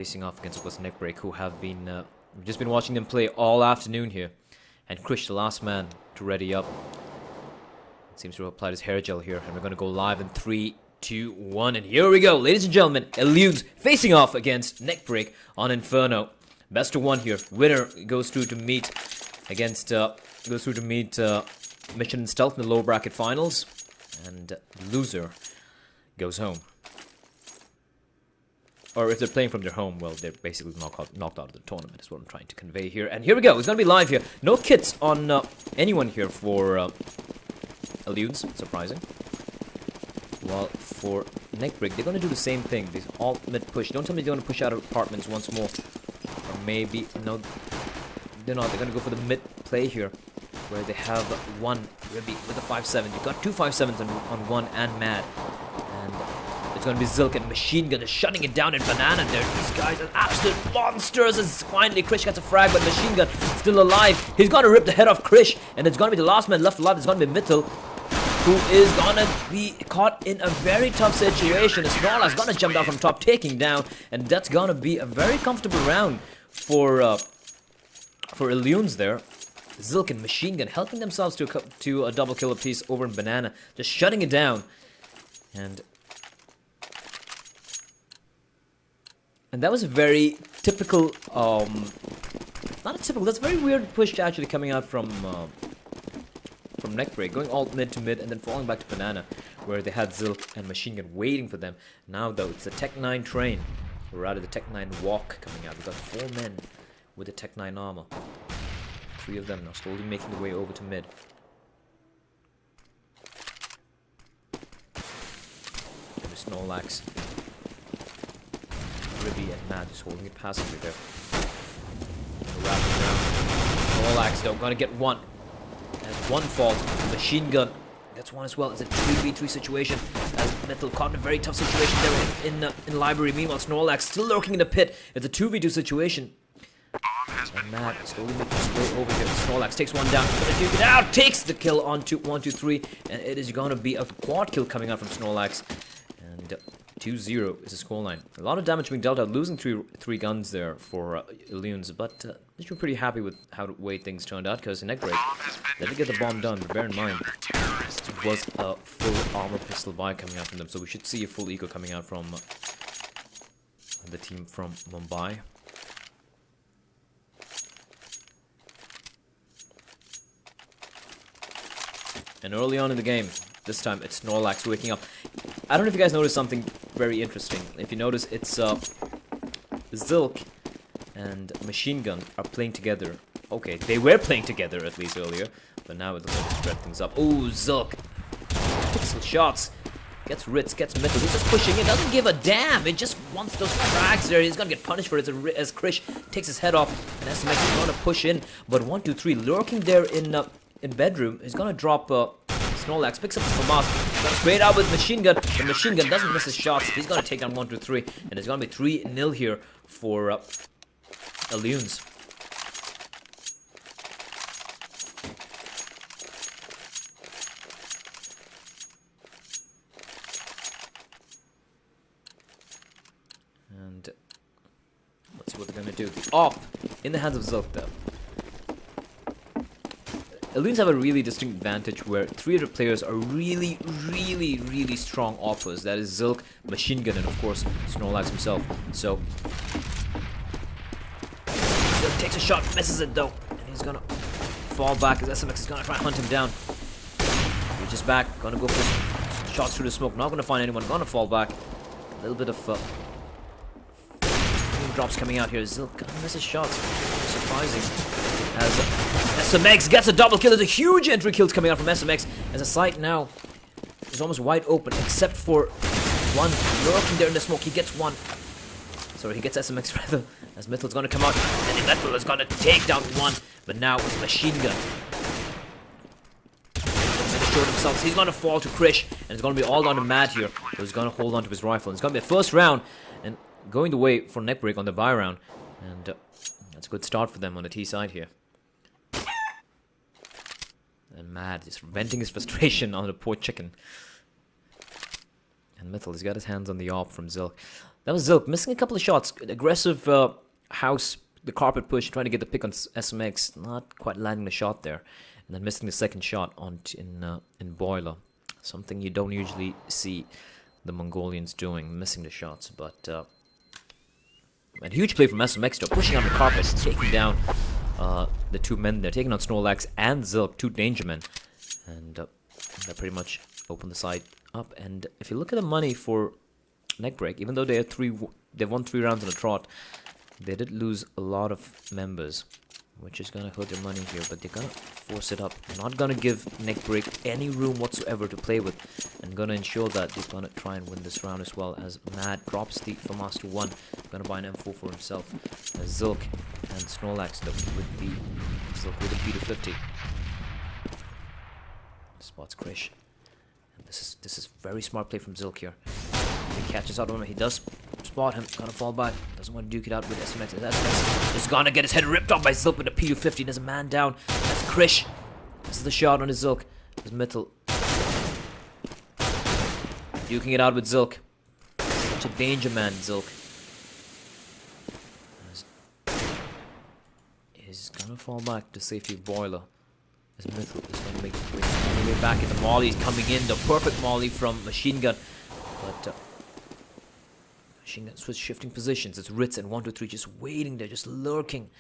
Facing off against, of course, NeckBreak, who have been we've just been watching them play all afternoon here, and Krish, the last man to ready up, seems to have applied his hair gel here, and we're going to go live in 3, 2, 1, and here we go, ladies and gentlemen. Elunes facing off against NeckBreak on Inferno. Best of one here. Winner goes through to meet against Mission and Stealth in the lower bracket finals, and loser goes home. Or if they're playing from their home, well, they're basically knocked out of the tournament, is what I'm trying to convey here. And here we go. It's going to be live here. No kits on anyone here for Elunes. Surprising. Well, for NeckBreak, they're going to do the same thing. This alt-mid push. Don't tell me they're going to push out of apartments once more. Or maybe... No, they're not. They're going to go for the mid play here, where they have one Ribby with a 5-7. You've got two 5-7s on one and Mad. And... it's going to be Zilk and Machine Gun is shutting it down in Banana there. These guys are absolute monsters. As finally Krish gets a frag, but Machine Gun still alive. He's going to rip the head off Krish, and it's going to be the last man left alive. It's going to be Mittel, who is going to be caught in a very tough situation. Snorla's going to jump down from top, taking down, and that's going to be a very comfortable round for Elunes there. Zilk and Machine Gun helping themselves to a double kill apiece over in Banana, just shutting it down. And that was a very typical, not a typical, that's a very weird push actually coming out from NeckBreak, going alt mid to mid and then falling back to Banana, where they had Zilk and Machine Gun waiting for them. Now though, it's the Tech 9 train, or rather the Tech 9 walk coming out. We've got 4 men with the Tech 9 armor. 3 of them now slowly making their way over to mid. And Snorlax, Ribby and Mad just holding it passively there. Snorlax though, gonna get one. Has one fault. Machine Gun gets one as well. It's a 3v3 situation, as Metal caught in a very tough situation there in Library. Meanwhile, Snorlax still lurking in the pit. It's a 2v2 situation. And Mad slowly making his way over here. Snorlax takes one down, but Duke it out, takes the kill on 1, 2, 3, and it is gonna be a quad kill coming out from Snorlax. And 2-0 is the scoreline. A lot of damage being dealt out, losing three guns there for Elunes, but they were pretty happy with how the way things turned out, because in NeckBreak, they did get the bomb done, but bear in mind, it was a full armor pistol buy coming out from them, so we should see a full eco coming out from the team from Mumbai. And early on in the game, this time it's Snorlax waking up. I don't know if you guys noticed something very interesting. If you notice, it's Zilk and Machine Gun are playing together. Okay, they were playing together at least earlier, but now it looks like they spread things up. Oh, Zilk pixel shots, gets Ritz, gets Metal. He's just pushing it, doesn't give a damn. It just wants those frags there. He's gonna get punished for it as Krish takes his head off, and SMX is gonna push in. But 1, 2, 3 lurking there in bedroom is gonna drop. Snorlax picks up the FAMAS, goes straight out with Machine Gun. The Machine Gun doesn't miss his shots. He's gonna take down 1, 2, 3, and it's gonna be 3-0 here for Elunes. And let's see what they're gonna do. The AWP in the hands of Zilk though. Elunes have a really distinct advantage where 3 of the players are really strong offers. That is Zilk, Machine Gun, and of course Snorlax himself. So Zilk takes a shot, misses it though, and he's gonna fall back as SMX is gonna try and hunt him down. Reaches back, gonna go for shots through the smoke. Not gonna find anyone, gonna fall back. A little bit of drops coming out here. Zilk gonna miss his shots. Surprising. As SMX gets a double kill. There's a huge entry kills coming out from SMX. As a site now is almost wide open, except for one lurking there in the smoke. He gets one. Sorry, he gets SMX rather. As Mittel's gonna come out, and Mittel is gonna take down one. But now it's Machine Gun. He's showed himself. He's gonna fall to Krish, and it's gonna be all down to Mad here. Who's gonna hold on to his rifle. And it's gonna be a first round, and going the way for NeckBreak on the buy round, and that's a good start for them on the T side here. And Mad is venting his frustration on the poor chicken. And Mittel, he's got his hands on the AWP from Zilk. That was Zilk missing a couple of shots. Aggressive house, the carpet push, trying to get the pick on SMX. Not quite landing the shot there. And then missing the second shot in Boiler. Something you don't usually see the Mongolians doing, missing the shots. But a huge play from SMX though, pushing on the carpet, taking down the two men there, taking on Snorlax and Zilk, two danger men. And that pretty much opened the side up. And if you look at the money for NeckBreak, even though they won 3 rounds in a trot, they did lose a lot of members, which is gonna hurt their money here. But they're gonna force it up. They're not gonna give NeckBreak any room whatsoever to play with, and gonna ensure that they're gonna try and win this round as well. As Mad drops the FAMAS to 1, gonna buy an M4 for himself. As Zilk and Snorlax though with the P250 spots Krish. And this is very smart play from Zilk here. He catches out on him. He does spot him. Gonna fall back. Doesn't want to duke it out with SMX. SMX is gonna get his head ripped off by Zilk with a P250. There's a man down. That's Krish. This is the shot on his Zilk. His Mittel. Duking it out with Zilk. Such a danger man, Zilk. He's gonna fall back to safety of Boiler. His Mittel is gonna make his way back. And the Molly is coming in. The perfect Molly from Machine Gun. But Machine Gun switch shifting positions. It's Ritz and 1, 2, 3 just waiting there, just lurking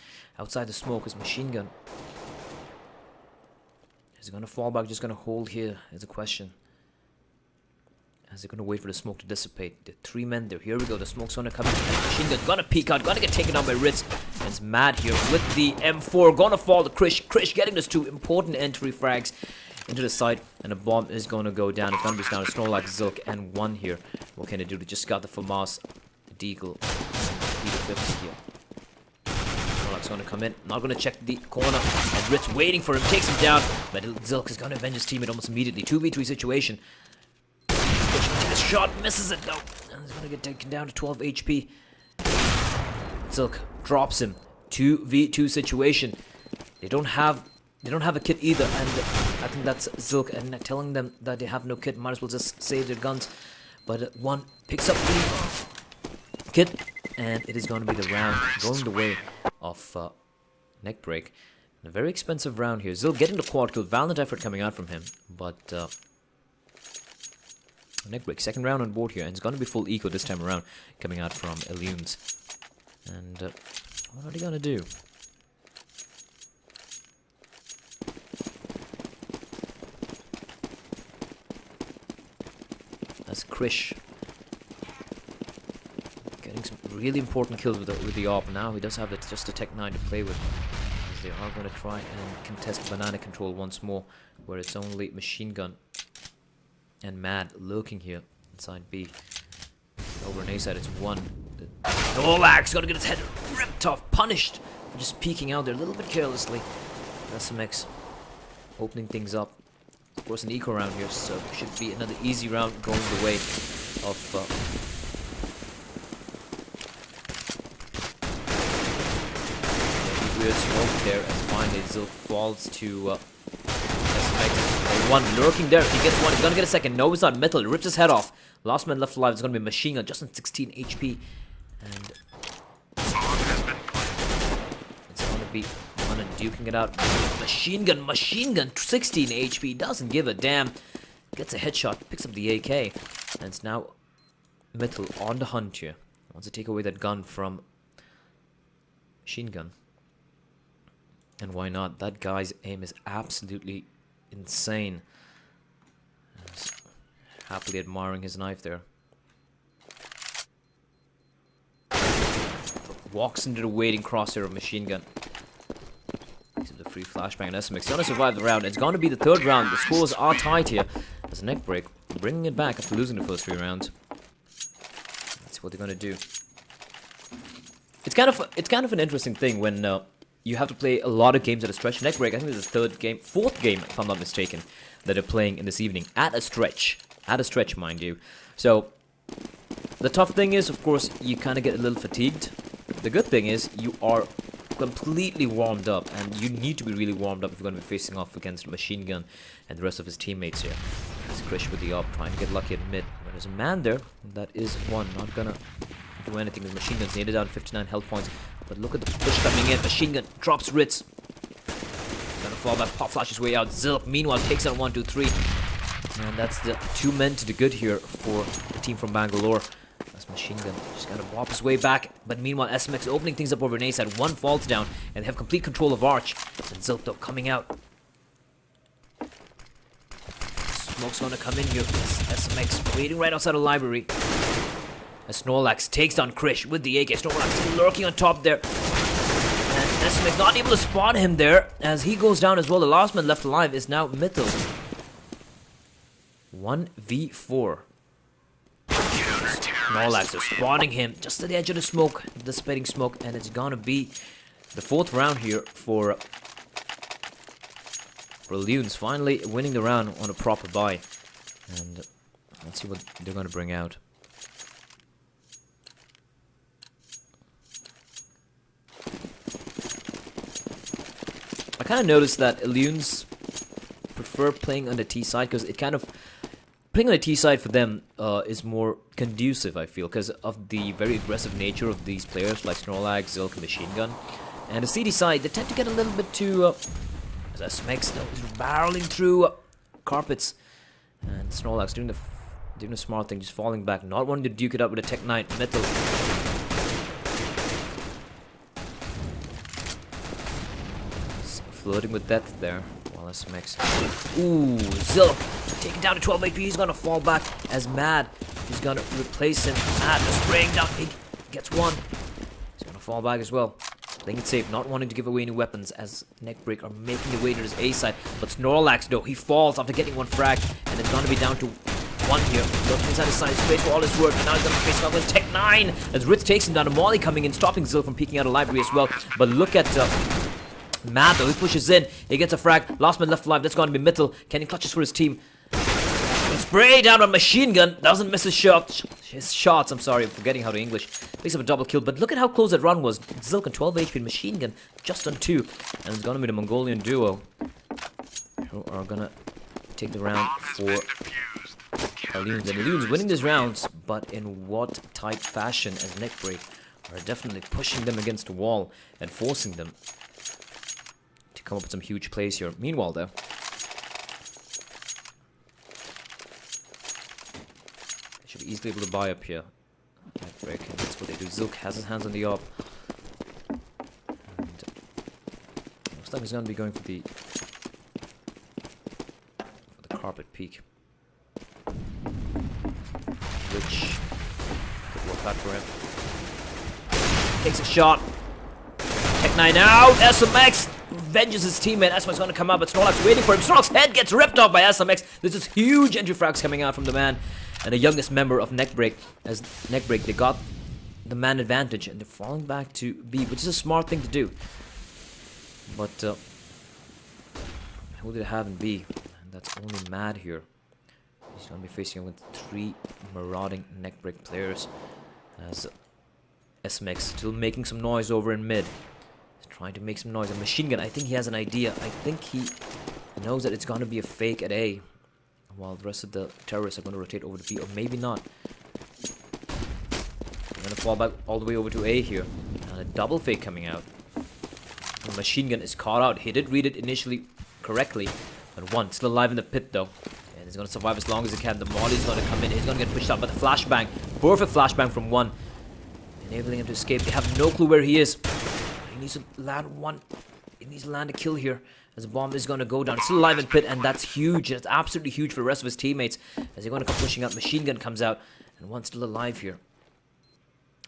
outside the smoke as Machine Gun. Is he gonna fall back, just gonna hold here is a question. As they're gonna wait for the smoke to dissipate. The 3 men there. Here we go. The smoke's gonna come in. Machine Gun gonna peek out, gonna get taken down by Ritz. And it's Mad here with the M4. Gonna fall to Krish. Krish getting those 2 important entry frags into the side, and a bomb is going to go down. It's going to be down to Snorlax, Zilk, and 1 here. What can they do? They just got the FAMAS, Deagle, P250 here. Snorlax going to come in, not going to check the corner, and Ritz waiting for him, takes him down, but Zilk is going to avenge his teammate almost immediately. 2v3 situation. This shot misses it though, and he's going to get taken down to 12 HP. Zilk drops him. 2v2 situation. They don't have a kit either, and I think that's Zilk and telling them that they have no kit, might as well just save their guns. But 1 picks up the kit, and it is going to be the round going the way of NeckBreak. A very expensive round here. Zilk getting the quad kill, valiant effort coming out from him, but NeckBreak, second round on board here, and it's going to be full eco this time around, coming out from Elunes. And what are they going to do? That's Krish getting some really important kills with the AWP. Now he does have just the Tech 9 to play with, as they are going to try and contest banana control once more, where it's only Machine Gun and Mad lurking here inside B. Over on A side, it's 1. Snorlax gonna get his head ripped off, punished for just peeking out there a little bit carelessly. SMX opening things up. Of course, an eco round here, so it should be another easy round going the way of weird smoke there, as finally Zilk falls to SMX. 1 lurking there. He gets 1. He's gonna get a second. No, it's not. Metal rips his head off. Last man left alive is gonna be Machine Gun, just on 16 HP, and it's gonna be one and duking it out. Machine Gun, 16 HP, doesn't give a damn. Gets a headshot, picks up the AK, and it's now Metal on the hunt here. Wants to take away that gun from Machine Gun. And why not? That guy's aim is absolutely insane. Happily admiring his knife there. Walks into the waiting crosshair of Machine Gun. Gives him the free flashbang, and SMX gonna survive the round. It's gonna be the 3rd round. The scores are tied here. As a NeckBreak, bringing it back after losing the first 3 rounds. Let's see what they're gonna do. It's kind of an interesting thing when you have to play a lot of games at a stretch. NeckBreak, I think this is the 4th game, if I'm not mistaken, that they're playing in this evening at a stretch. At a stretch, mind you. So, the tough thing is, of course, you kind of get a little fatigued. The good thing is, you are completely warmed up, and you need to be really warmed up if you're going to be facing off against Machine Gun and the rest of his teammates here. As Krish with the AWP, trying to get lucky at mid. But there's a man there. That is 1. Not gonna do anything. The machine gun's needed down 59 health points. But look at the push coming in. Machine gun drops Ritz. Gonna fall back, pop flash his way out. Zilk meanwhile takes out 1, 2, 3. And that's the 2 men to the good here for the team from Bangalore. That's machine gun just gonna whop his way back. But meanwhile, SMX opening things up over an A side. 1 falls down, and they have complete control of Arch. And Zilk though coming out. Smoke's gonna come in here. SMX waiting right outside the library. As Snorlax takes down Krish with the AK. Snorlax lurking on top there. And SMX not able to spot him there as he goes down as well. The last man left alive is now Mittel. 1v4. Snorlax is spawning him just at the edge of the smoke, the spreading smoke, and it's gonna be the 4th round here for Elunes, finally winning the round on a proper buy. And let's see what they're gonna bring out. I kind of noticed that Elunes prefer playing on the T side because it kind of playing on the T side for them is more conducive, I feel, because of the very aggressive nature of these players like Snorlax, Zilk, and Machine Gun. And the CD side, they tend to get a little bit too as SMX though is barreling through carpets, and Snorlax doing the smart thing, just falling back, not wanting to duke it up with a Tech Knight. Mittel floating with death there, while SMX. Ooh, Zilk taken down to 12 AP. He's gonna fall back as Mad. He's gonna replace him. Mad is spraying down. He gets 1. He's gonna fall back as well. Playing it safe, not wanting to give away any weapons as NeckBreak are making their way to his A side. But Snorlax though, he falls after getting 1 frag, and it's gonna be down to 1 here. Looking inside his side, straight for all his work, and now he's gonna face off with Tech 9 as Ritz takes him down. A Molly coming in, stopping Zil from peeking out of library as well. But look at Matt though, he pushes in, he gets a frag, last man left alive, that's gonna be Mittel. Can he clutches for his team? Spray down on Machine Gun, doesn't miss his shots, I'm sorry, I'm forgetting how to English. Picks up a double kill, but look at how close that run was. Zilk on 12 HP and Machine Gun just on 2. And it's gonna be the Mongolian duo who are gonna take the round for Elunes. And Elunes winning these rounds, but in what type fashion, as NeckBreak are definitely pushing them against the wall and forcing them to come up with some huge plays here. Meanwhile though, should be easily able to buy up here. NeckBreak, and that's what they do. Zilk has his hands on the op. And looks like he's gonna be going for the carpet peak, which could work out for him. Takes a shot. Tech 9 out. SMX venges his teammate. SMX gonna come out, but Snorlax waiting for him. Snorlax's head gets ripped off by SMX. There's this huge entry frags coming out from the man and the youngest member of NeckBreak. As NeckBreak, they got the man advantage and they're falling back to B, which is a smart thing to do. But who do they have in B? And that's only Mad here. He's gonna be facing with 3 marauding NeckBreak players. As SMX still making some noise over in mid. He's trying to make some noise. And Machine Gun, I think he has an idea. I think he knows that it's gonna be a fake at A, while the rest of the terrorists are gonna rotate over to B, or maybe not. They're gonna fall back all the way over to A here. And a double fake coming out. The Machine Gun is caught out. He did read it initially correctly, but 1 still alive in the pit though. And he's gonna survive as long as he can. The Molly's gonna come in. He's gonna get pushed out by the flashbang. Perfect flashbang from 1. Enabling him to escape. They have no clue where he is. He needs to land 1. He needs to land a kill here, as the bomb is going to go down. It's still alive in pit, and that's huge. That's absolutely huge for the rest of his teammates, as they're going to come pushing out. Machine Gun comes out, and 1 still alive here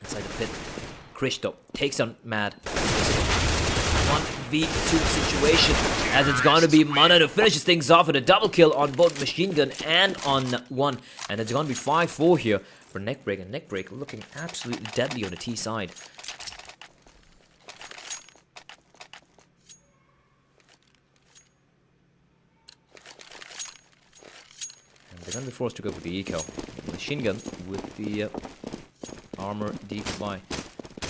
inside the pit. Krish though takes on Mad. 1v2 situation, as it's going to be Mana to finishes things off with a double kill on both Machine Gun and on 1. And it's going to be 5-4 here for NeckBreak, and NeckBreak looking absolutely deadly on the T side. And they're going to be forced to go for the eco. Machine Gun with the armor decoy.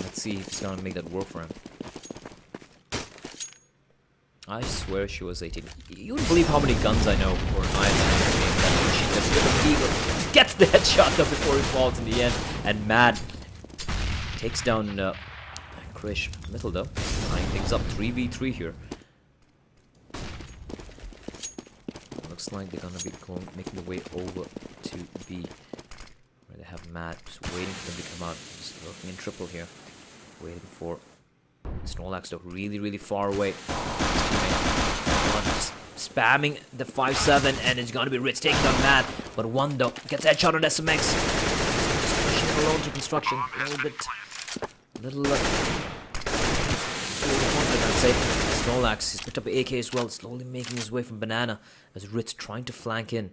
Let's see if he's going to make that work for him. I swear she was 18. You wouldn't believe how many guns I know for an island. Machine Gun gets the headshot up before he falls in the end. And Mad Takes down Krish. Middle though. Tying things up. 3v3 here. Looks like they're gonna be making their way over to B. Where they have Matt just waiting for them to come out. Just looking in triple here. Waiting for Snorlax though. Really far away. Just spamming the 5-7 and it's gonna be Ritz taking down Matt. But one though gets headshot on SMX. Just pushing it alone to construction. A little bit. I'd say. Snorlax, he's picked up an AK as well, slowly making his way from Banana as Ritz trying to flank in.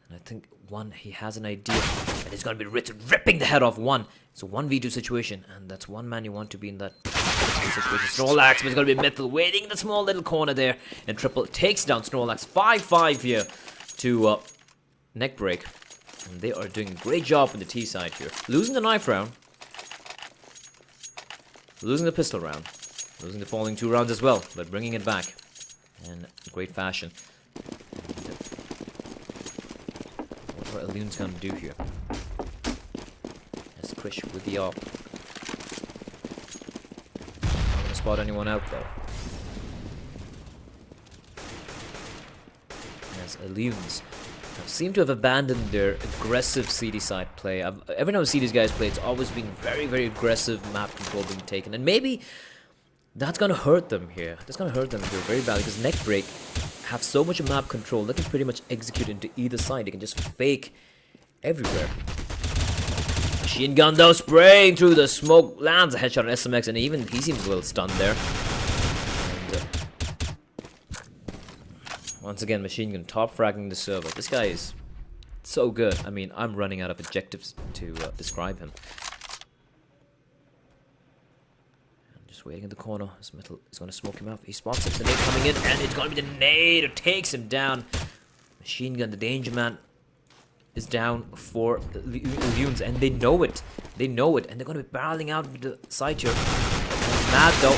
And I think one, he has an idea, and it's gonna be Ritz ripping the head off one. It's a 1v2 situation, and that's one man you want to be in that situation. Snorlax, but it's gonna be Mythil waiting in the small little corner there, and triple takes down Snorlax. 5-5 here to NeckBreak, and they are doing a great job on the T side here. Losing the knife round, losing the pistol round. Losing the following 2 rounds as well, but bringing it back in great fashion. What are Elunes going to do here? As Krish with the AWP. Not going to spot anyone out though. As Elunes seem to have abandoned their aggressive CD side play. Every time I see these guys play, it's always been very aggressive map control being taken, and maybe that's gonna hurt them here. That's gonna hurt them here very badly because NeckBreak have so much map control. They can pretty much execute into either side. They can just fake everywhere. Machine gun though, spraying through the smoke, lands a headshot on SMX, and even he seems a little stunned there. And, once again, machine gun top fragging the server. This guy is so good. I mean, I'm running out of adjectives to describe him. Waiting in the corner. This Metal is going to smoke him out. He spots it. The nade coming in, and it's going to be the nade who takes him down. Machine gun, the danger man, is down for Elunes, and they know it. They know it, and they're going to be barreling out the side here. Mad though,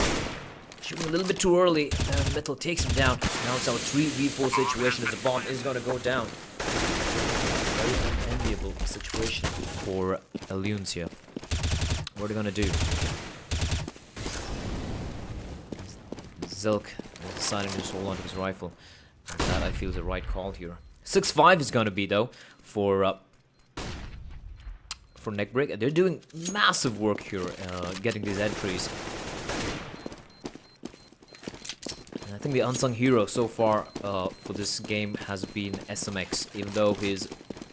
shooting a little bit too early. Metal takes him down. Now it's our 3v4 situation as the bomb is going to go down. Very unenviable situation for Elunes here. What are they going to do? Zilk is deciding to just hold on to his rifle. And that I feel is the right call here. 6-5 is going to be though for NeckBreak. They're doing massive work here, getting these entries. And I think the unsung hero so far for this game has been SMX, even though he's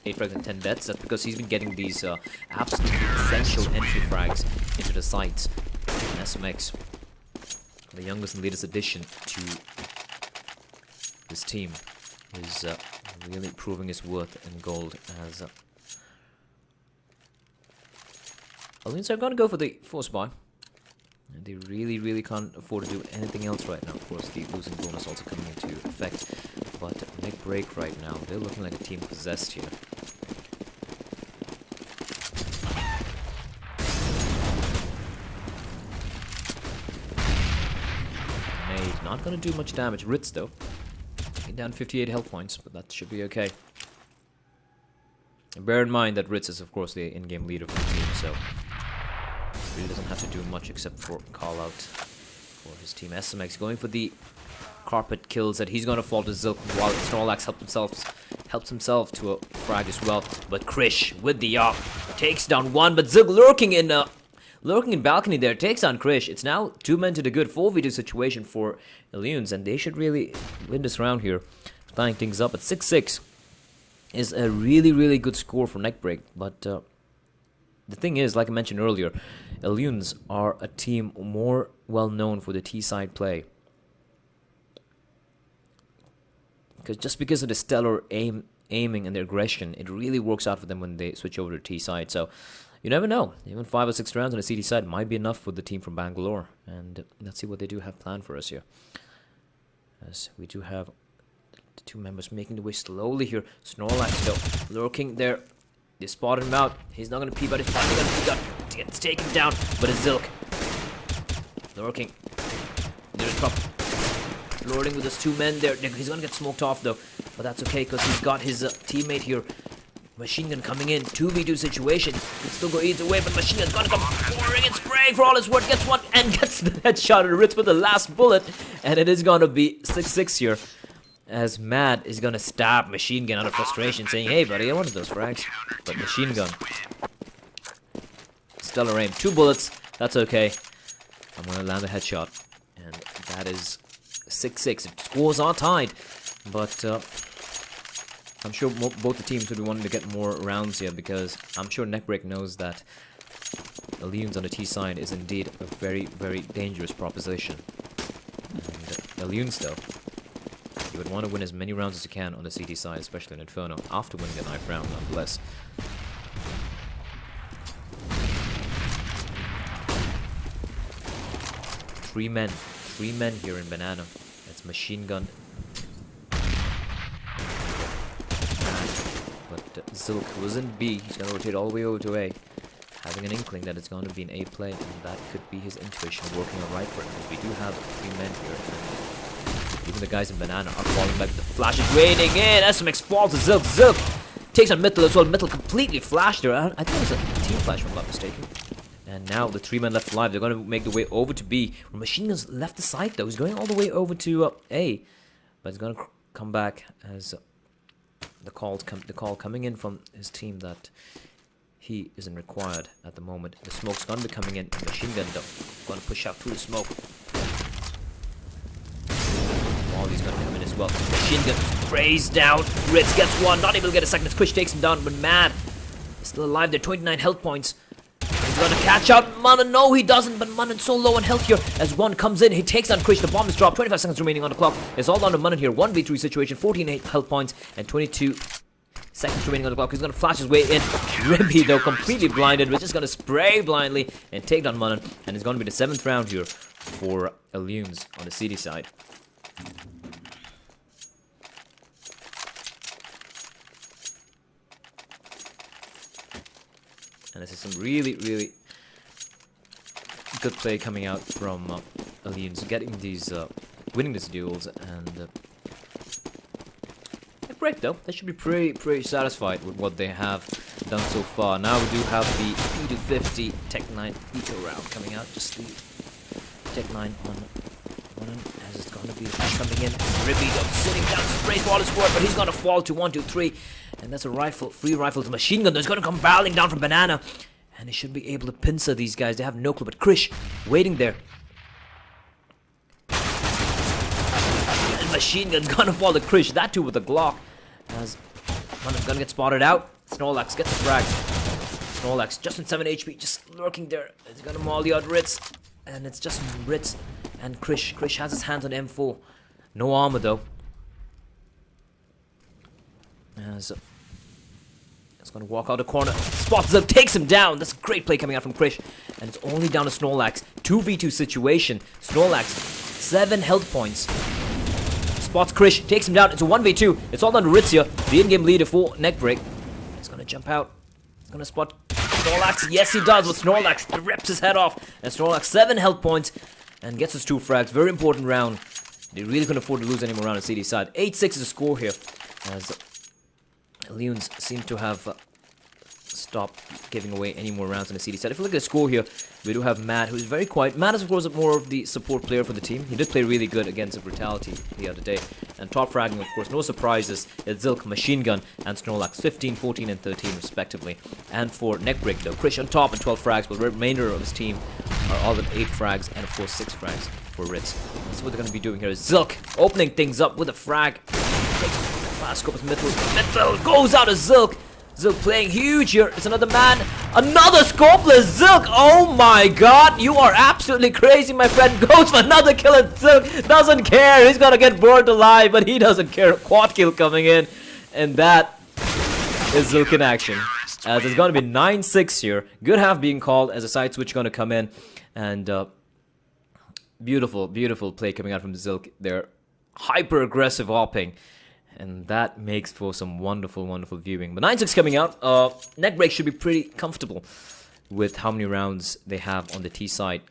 8 frags and 10 deaths. That's because he's been getting these absolutely essential entry frags into the sites. And SMX, the youngest and latest addition to this team, is really proving his worth in gold. As Elunes are going to go for the force buy. And they really can't afford to do anything else right now. Of course, the losing bonus also coming into effect. But NeckBreak right now, they're looking like a team possessed here. Not going to do much damage. Ritz though, taking down 58 health points, but that should be okay. And bear in mind that Ritz is of course the in-game leader for the team, so really doesn't have to do much except for call out for his team. SMX going for the carpet kills that he's going to fall to Zilk while Snorlax helps himself to a frag as well. But Krish with the AWP takes down one, but Zilk lurking in balcony there, takes on Krish. It's now 2 men to the good, 4v2 situation for Elunes, and they should really win this round here. Tying things up at 6-6 is a really good score for NeckBreak. But the thing is, like I mentioned earlier, Elunes are a team more well known for the T-side play. Just because of the stellar aiming and their aggression, it really works out for them when they switch over to T-side. So you never know. Even 5 or 6 rounds on the CD side might be enough for the team from Bangalore. And let's see what they do have planned for us here. As we do have the 2 members making the way slowly here. Snorlax still lurking there. They spotted him out. He's not going to peep, but he's finally going to peek out. Gets taken down. But it's Zilk lurking. There's Trump flirting with his 2 men there. He's going to get smoked off though. But that's okay because he's got his teammate here Machine Gun coming in, 2v2 situation. Could still go either way, but Machine Gun's gonna come pouring and spraying for all his worth. Gets one and gets the headshot of Ritz with the last bullet. And it is gonna be 6-6 here. As Mad is gonna stab Machine Gun out of frustration, saying, hey buddy, I wanted those frags. But Machine Gun. Stellar aim, 2 bullets, that's okay. I'm gonna land a headshot. And that is 6-6. Scores are tied. But I'm sure both the teams would be wanting to get more rounds here, because I'm sure NeckBreak knows that Elunes on the T side is indeed a very, very dangerous proposition. And Elunes, though, you would want to win as many rounds as you can on the CT side, especially in Inferno, after winning the 9th round, nonetheless. Three men here in Banana. It's Machine Gun. But Zilk was in B. He's going to rotate all the way over to A, having an inkling that it's going to be an A play, and that could be his intuition working out right for him, because we do have 3 men here. And even the guys in Banana are falling back. The flash is waiting in. SMX falls to Zilk. Zilk takes on Mittel as well. Mittel completely flashed there. I think it was a team flash, if I'm not mistaken. And now the 3 men left alive. They're going to make the way over to B. Machine Gun's left the site though. He's going all the way over to A, but he's going to come back as the call coming in from his team that he isn't required at the moment. The smoke's going to be coming in. Machine Gun though going to push out through the smoke. Molly's going to come in as well. Machine Gun sprays down. Ritz gets one. Not able to get a second. Krish takes him down, but Mad is still alive. They're 29 health points. He's gonna catch out Munnan. No, he doesn't, but Munnan's so low on health here. As one comes in, he takes on Krish. The bomb is dropped. 25 seconds remaining on the clock. It's all down to Munnan here. 1v3 situation. 14 health points and 22 seconds remaining on the clock. He's gonna flash his way in. Ribby, though, completely blinded. We're just gonna spray blindly and take down Munnan. And it's gonna be the 7th round here for Elunes on the CD side. And this is some really, really good play coming out from Elunes, getting these, winning these duels, and great though. They should be pretty satisfied with what they have done so far. Now we do have the P250 Tech 9 Eco round coming out. Just the Tech 9 on one, as it's going to be coming in. Ribby though sitting down, sprays for all his work, but he's going to fall to 1, 2, 3. And that's a rifle, 3 rifles, Machine Gun that's going to come barreling down from Banana. And he should be able to pincer these guys. They have no clue, but Krish waiting there. And Machine Gun's going to fall to Krish, that too with a Glock. As Munnan's going to get spotted out. Snorlax gets a frag. Snorlax just in 7 HP, just lurking there. He's going to molly out Ritz. And it's just Ritz and Krish. Krish has his hands on M4. No armor though. As it's going to walk out the corner. Spots him, takes him down. That's a great play coming out from Krish. And it's only down to Snorlax. 2v2 situation. Snorlax, 7 health points. Spots Krish, takes him down. It's a 1v2. It's all down to Ritz here. The in-game leader for NeckBreak. He's going to jump out. He's going to spot Snorlax. Yes, he does with Snorlax. Rips his head off. And Snorlax, 7 health points. And gets his 2 frags. Very important round. They really couldn't afford to lose any more round on CD side. 8-6 is the score here. As Elunes seem to have stopped giving away any more rounds on the CD side. If you look at the score here, we do have Matt, who's very quiet. Matt is, of course, more of the support player for the team. He did play really good against Brutality the other day. And top fragging, of course, no surprises. It's Zilk, Machine Gun, and Snorlax, 15, 14, and 13, respectively. And for NeckBreak, though, Krish on top and 12 frags, but the remainder of his team are all at 8 frags, and, of course, 6 frags for Ritz. That's what they're going to be doing here. Zilk opening things up with a frag. Fast scope is Mittel goes out of Zilk. Zilk playing huge here. It's another man. Another scopeless Zilk. Oh my god. You are absolutely crazy, my friend. Goes for another kill and Zilk doesn't care. He's gonna get burned alive, but he doesn't care. Quad kill coming in. And that is Zilk in action. As it's gonna be 9-6 here. Good half being called as a side switch gonna come in. And beautiful, beautiful play coming out from Zilk. They're hyper aggressive hopping. And that makes for some wonderful, wonderful viewing. But 9-6 coming out. NeckBreak should be pretty comfortable with how many rounds they have on the T side.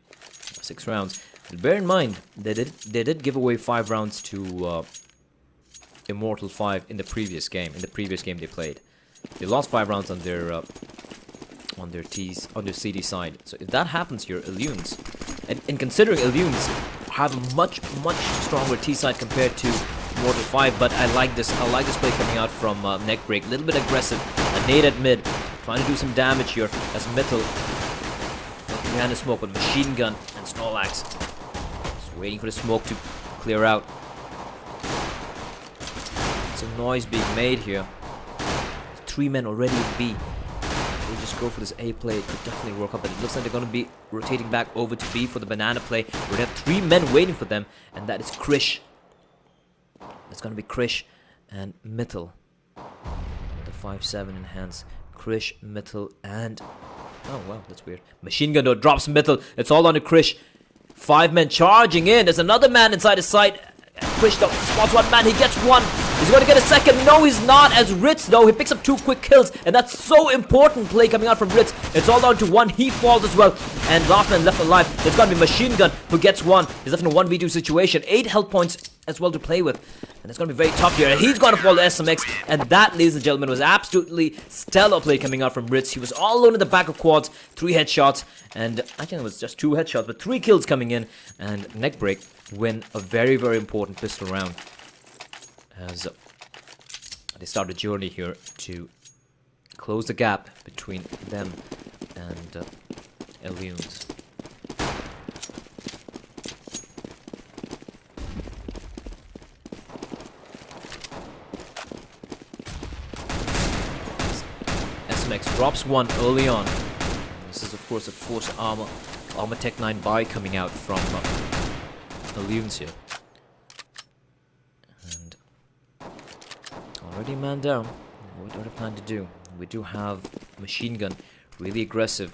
6 rounds. But bear in mind, they did give away 5 rounds to Immortal 5 in the previous game. In the previous game they played. They lost 5 rounds on their CD side. So if that happens here, Elunes, and considering Elunes have a much stronger T side compared to Mortal 5, but I like this. I like this play coming out from NeckBreak. A little bit aggressive. A nade at mid, trying to do some damage here as Mittel behind the smoke with machine gun and Snorlax. Just waiting for the smoke to clear out. Some noise being made here. 3 men already in B. They just go for this A play. It could definitely work out, but it looks like they're going to be rotating back over to B for the banana play. We have 3 men waiting for them, and that is Krish. It's going to be Krish and Mittel. The 5-7 enhance. Krish, Mittel, and... oh, wow, that's weird. Machine gun though drops Mittel. It's all on to Krish. 5 men charging in. There's another man inside his site. Krish though spots 1 man. He gets 1. He's going to get a second. No, he's not. As Ritz though, he picks up 2 quick kills. And that's so important play coming out from Ritz. It's all down to 1. He falls as well. And last man left alive. There's going to be Machine Gun who gets 1. He's left in a 1v2 situation. 8 health points as well to play with. And it's going to be very tough here. And he's going to fall to SMX. And that, ladies and gentlemen, was absolutely stellar play coming out from Ritz. He was all alone in the back of quads. 3 headshots. And I think it was just 2 headshots, but 3 kills coming in. And NeckBreak win a very important pistol round. As they start a journey here to close the gap between them and Elunes. SMX drops 1 early on. This is of course a force armor Tech 9 buy coming out from Elunes here. And already man down. What do I plan to do? We do have machine gun, really aggressive.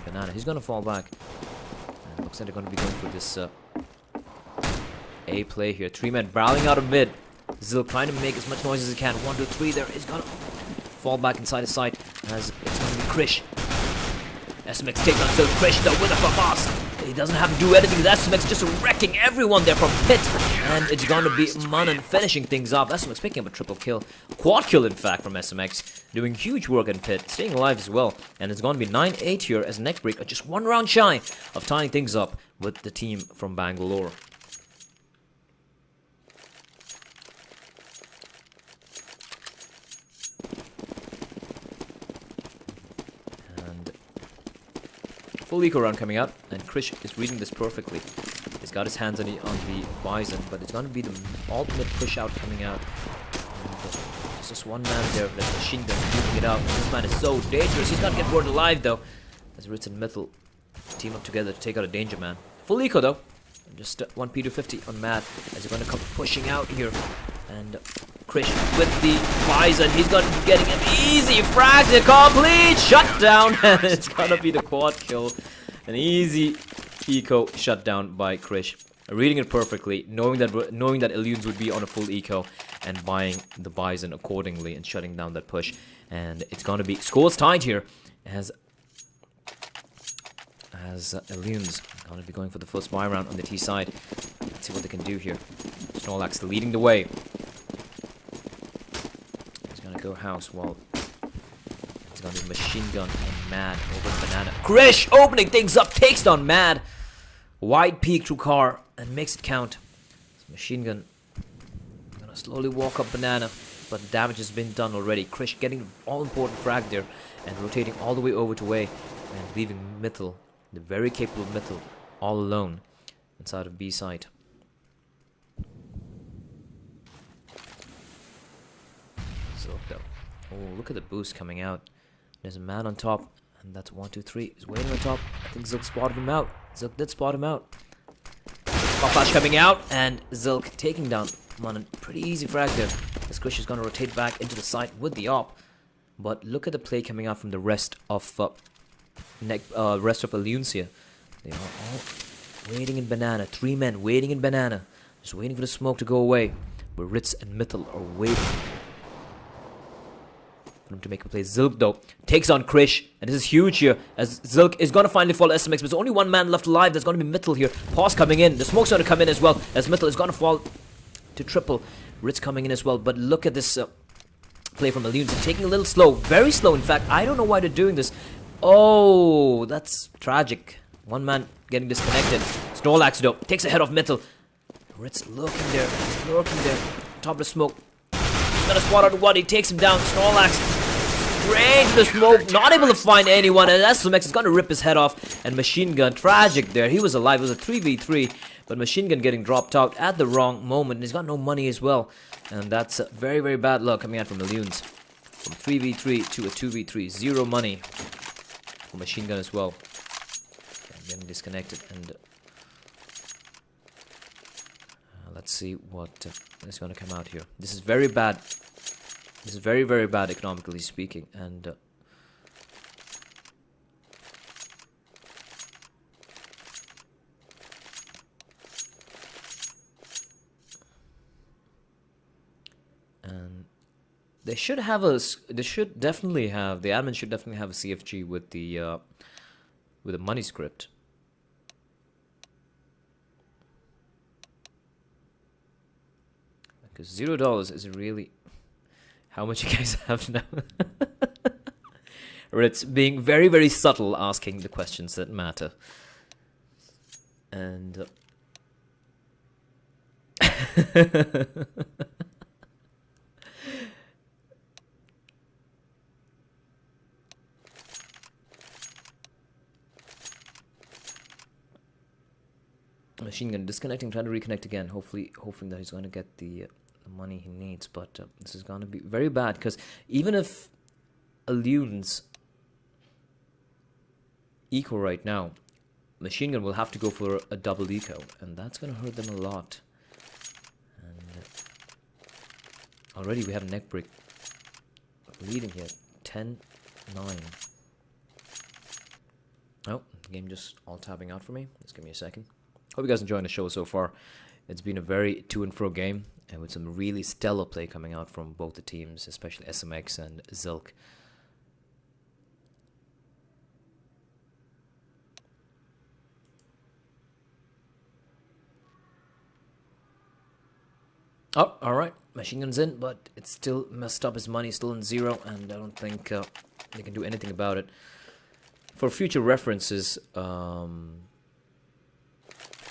And banana, he's gonna fall back. And looks like they're gonna be going for this A play here. 3 men barreling out of mid. Zil trying to make as much noise as he can. 1, 2, 3. There is gonna fall back inside his sight as it's gonna be Krish. SMX takes on Zil. Krish though with a Fabas. He doesn't have to do anything. SMX just wrecking everyone there from pit. And it's gonna be Manan finishing things off. SMX picking up a triple kill. Quad kill in fact from SMX. Doing huge work in pit. Staying alive as well. And it's gonna be 9-8 here as NeckBreak are just 1 round shy of tying things up with the team from Bangalore. Full eco round coming out, and Krish is reading this perfectly. He's got his hands on the Bison, but it's going to be the ultimate push out coming out. There's just 1 man there, that machine gun shooting it out. This man is so dangerous. He's got to get bored alive though. As Ritz and Mittel team up together to take out a danger man. Full eco though. Just 1 P250 on Mad as they're going to come pushing out here. And Krish with the Bison. He's going to be getting an easy frag to complete shutdown. And it's going to be the quad kill. An easy eco shutdown by Krish. Reading it perfectly, knowing that Elunes would be on a full eco and buying the Bison accordingly and shutting down that push. And it's going to be scores tied here as Elunes going to be going for the first buy round on the T side. Let's see what they can do here. Snorlax leading the way. He's going to go house while it's going to be machine gun and Mad over banana. Krish opening things up, takes down Mad. Wide peek through car and makes it count. This machine gun going to slowly walk up banana, but damage has been done already. Krish getting all important frag there and rotating all the way over to A and leaving Mittel, the very capable Mittel, all alone inside of B site. So oh, look at the boost coming out. There's a man on top, and that's 1, 2, 3. He's waiting on top. I think Zilk spotted him out. Zilk did spot him out. Pop flash coming out, and Zilk taking down Manan. Pretty easy frag there. This Krish is going to rotate back into the site with the op. But look at the play coming out from the rest of Elunes here. They are all waiting in banana. 3 men waiting in banana. Just waiting for the smoke to go away. But Ritz and Mittel are waiting for him to make a play. Zilk though takes on Krish, and this is huge here as Zilk is going to finally fall SMX, but there's only 1 man left alive. There's going to be Mittel here. Pause coming in. The smoke's going to come in as well as Mittel is going to fall to triple. Ritz coming in as well, but look at this play from Elunes. Taking a little slow, very slow in fact. I don't know why they're doing this. Oh, that's tragic. One man getting disconnected. Snorlax though takes a head off Metal. Ritz lurking there, top of the smoke. Got a spot out of one, he takes him down. Snorlax straight to the smoke, not able to find anyone, and SMX is gonna rip his head off. And Machine Gun, tragic there. He was alive, it was a 3v3, but Machine Gun getting dropped out at the wrong moment. He's got no money as well, and that's very, very bad luck coming out from Elunes. From 3v3 to a 2v3, 0 money for Machine Gun as well. And getting disconnected, and let's see what is going to come out here. This is very bad. This is very, very bad economically speaking, and they should have a. They should definitely have. The admin should definitely have a CFG with the money script. Because $0 is really how much you guys have now. Or it's being very, very subtle, asking the questions that matter. And Machine Gun disconnecting, trying to reconnect again. Hopefully, hoping that he's going to get the money he needs. But this is going to be very bad, because even if Elunes eco right now, Machine Gun will have to go for a double eco, and that's going to hurt them a lot. And already we have NeckBreak leading here, 10-9. Oh, the game just all tabbing out for me. Just give me a second. Hope you guys enjoying the show so far. It's been a very to and fro game, and with some really stellar play coming out from both the teams, especially SMX and Zilk. Oh, alright. Machine Gun's in, but it's still messed up. His money still in 0, and I don't think they can do anything about it. For future references,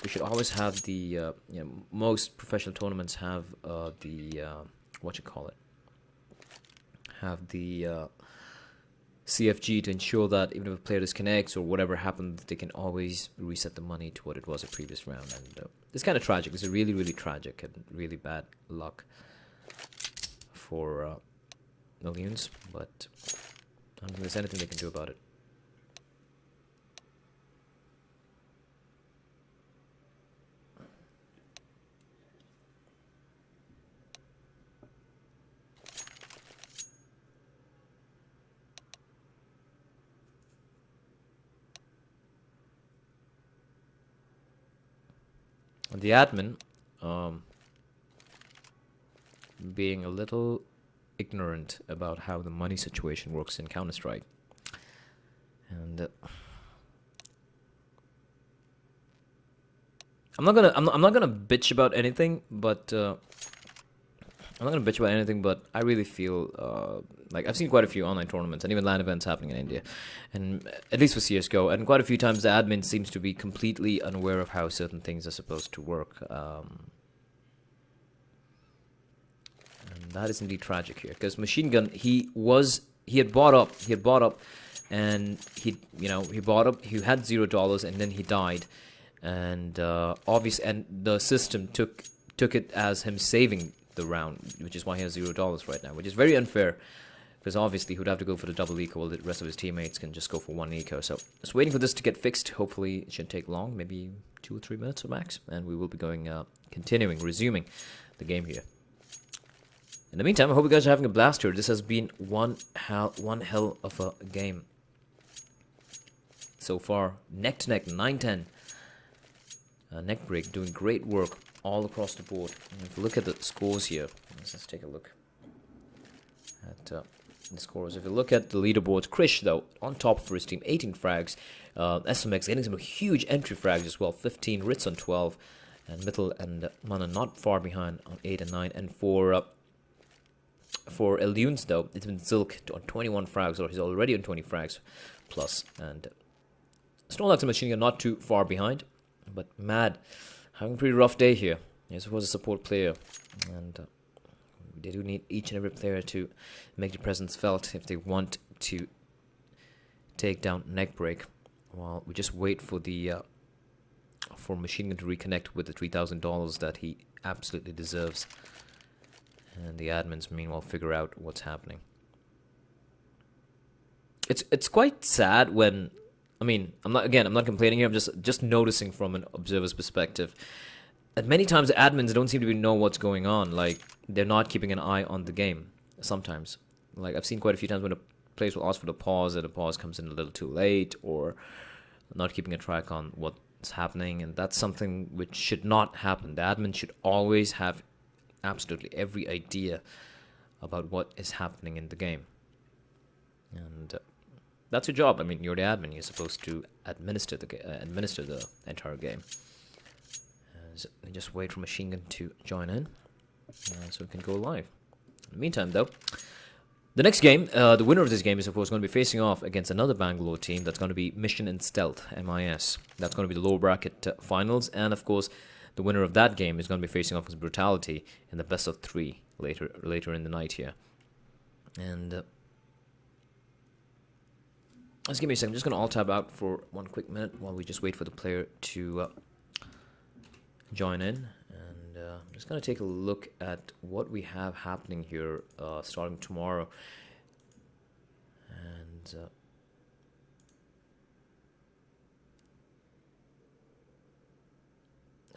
we should always have the, you know, most professional tournaments have have the CFG to ensure that even if a player disconnects or whatever happened, they can always reset the money to what it was a previous round. And it's kind of tragic. It's really, really tragic and really bad luck for Elunes, but I don't think there's anything they can do about it. The admin being a little ignorant about how the money situation works in Counter-Strike, and I'm not gonna bitch about anything, but I really feel like I've seen quite a few online tournaments and even LAN events happening in India, and at least for CSGO, and quite a few times the admin seems to be completely unaware of how certain things are supposed to work, and that is indeed tragic here, because Machine Gun, he had bought up, and he bought up, he had $0, and then he died, and obviously, and the system took it as him saving the round, which is why he has $0 right now, which is very unfair, because obviously he would have to go for the double eco while the rest of his teammates can just go for one eco. So just waiting for this to get fixed. Hopefully it shouldn't take long, maybe 2 or 3 minutes or max, and we will be going resuming the game here. In the meantime, I hope you guys are having a blast here. This has been one hell of a game so far. Neck to neck, 9-10. NeckBreak doing great work all across the board. And if you look at the scores here, let's take a look at the scores. If you look at the leaderboards, Krish though on top for his team, 18 frags. SMX getting some huge entry frags as well, 15. Ritz on 12, And Mittel and Mana not far behind on 8 and 9. And for Elunes, though, it's been Silk on 21 frags, or he's already on 20 frags plus. And Snorlax and Machine Gun not too far behind, but Mad having a pretty rough day here. He's supposed to support player, and they do need each and every player to make their presence felt if they want to take down NeckBreak. While we just wait for the for Machine Gun to reconnect with the $3,000 that he absolutely deserves, and the admins meanwhile figure out what's happening. It's quite sad when, I mean, I'm not complaining here. I'm just noticing from an observer's perspective. That many times the admins don't seem to know what's going on. Like, they're not keeping an eye on the game sometimes. Like, I've seen quite a few times when a players will ask for the pause, and the pause comes in a little too late, or not keeping a track on what's happening, and that's something which should not happen. The admin should always have absolutely every idea about what is happening in the game. And that's your job. I mean, you're the admin. You're supposed to administer the entire game. So we just wait for Machine Gun to join in, so we can go live. In the meantime, though, the next game, the winner of this game is, of course, going to be facing off against another Bangalore team. That's going to be Mission and Stealth, MIS. That's going to be the lower bracket finals. And, of course, the winner of that game is going to be facing off against Brutality in the best of 3 later in the night here. And just give me a second. I'm just going to alt-tab out for 1 quick minute while we just wait for the player to join in. And I'm just going to take a look at what we have happening here starting tomorrow. And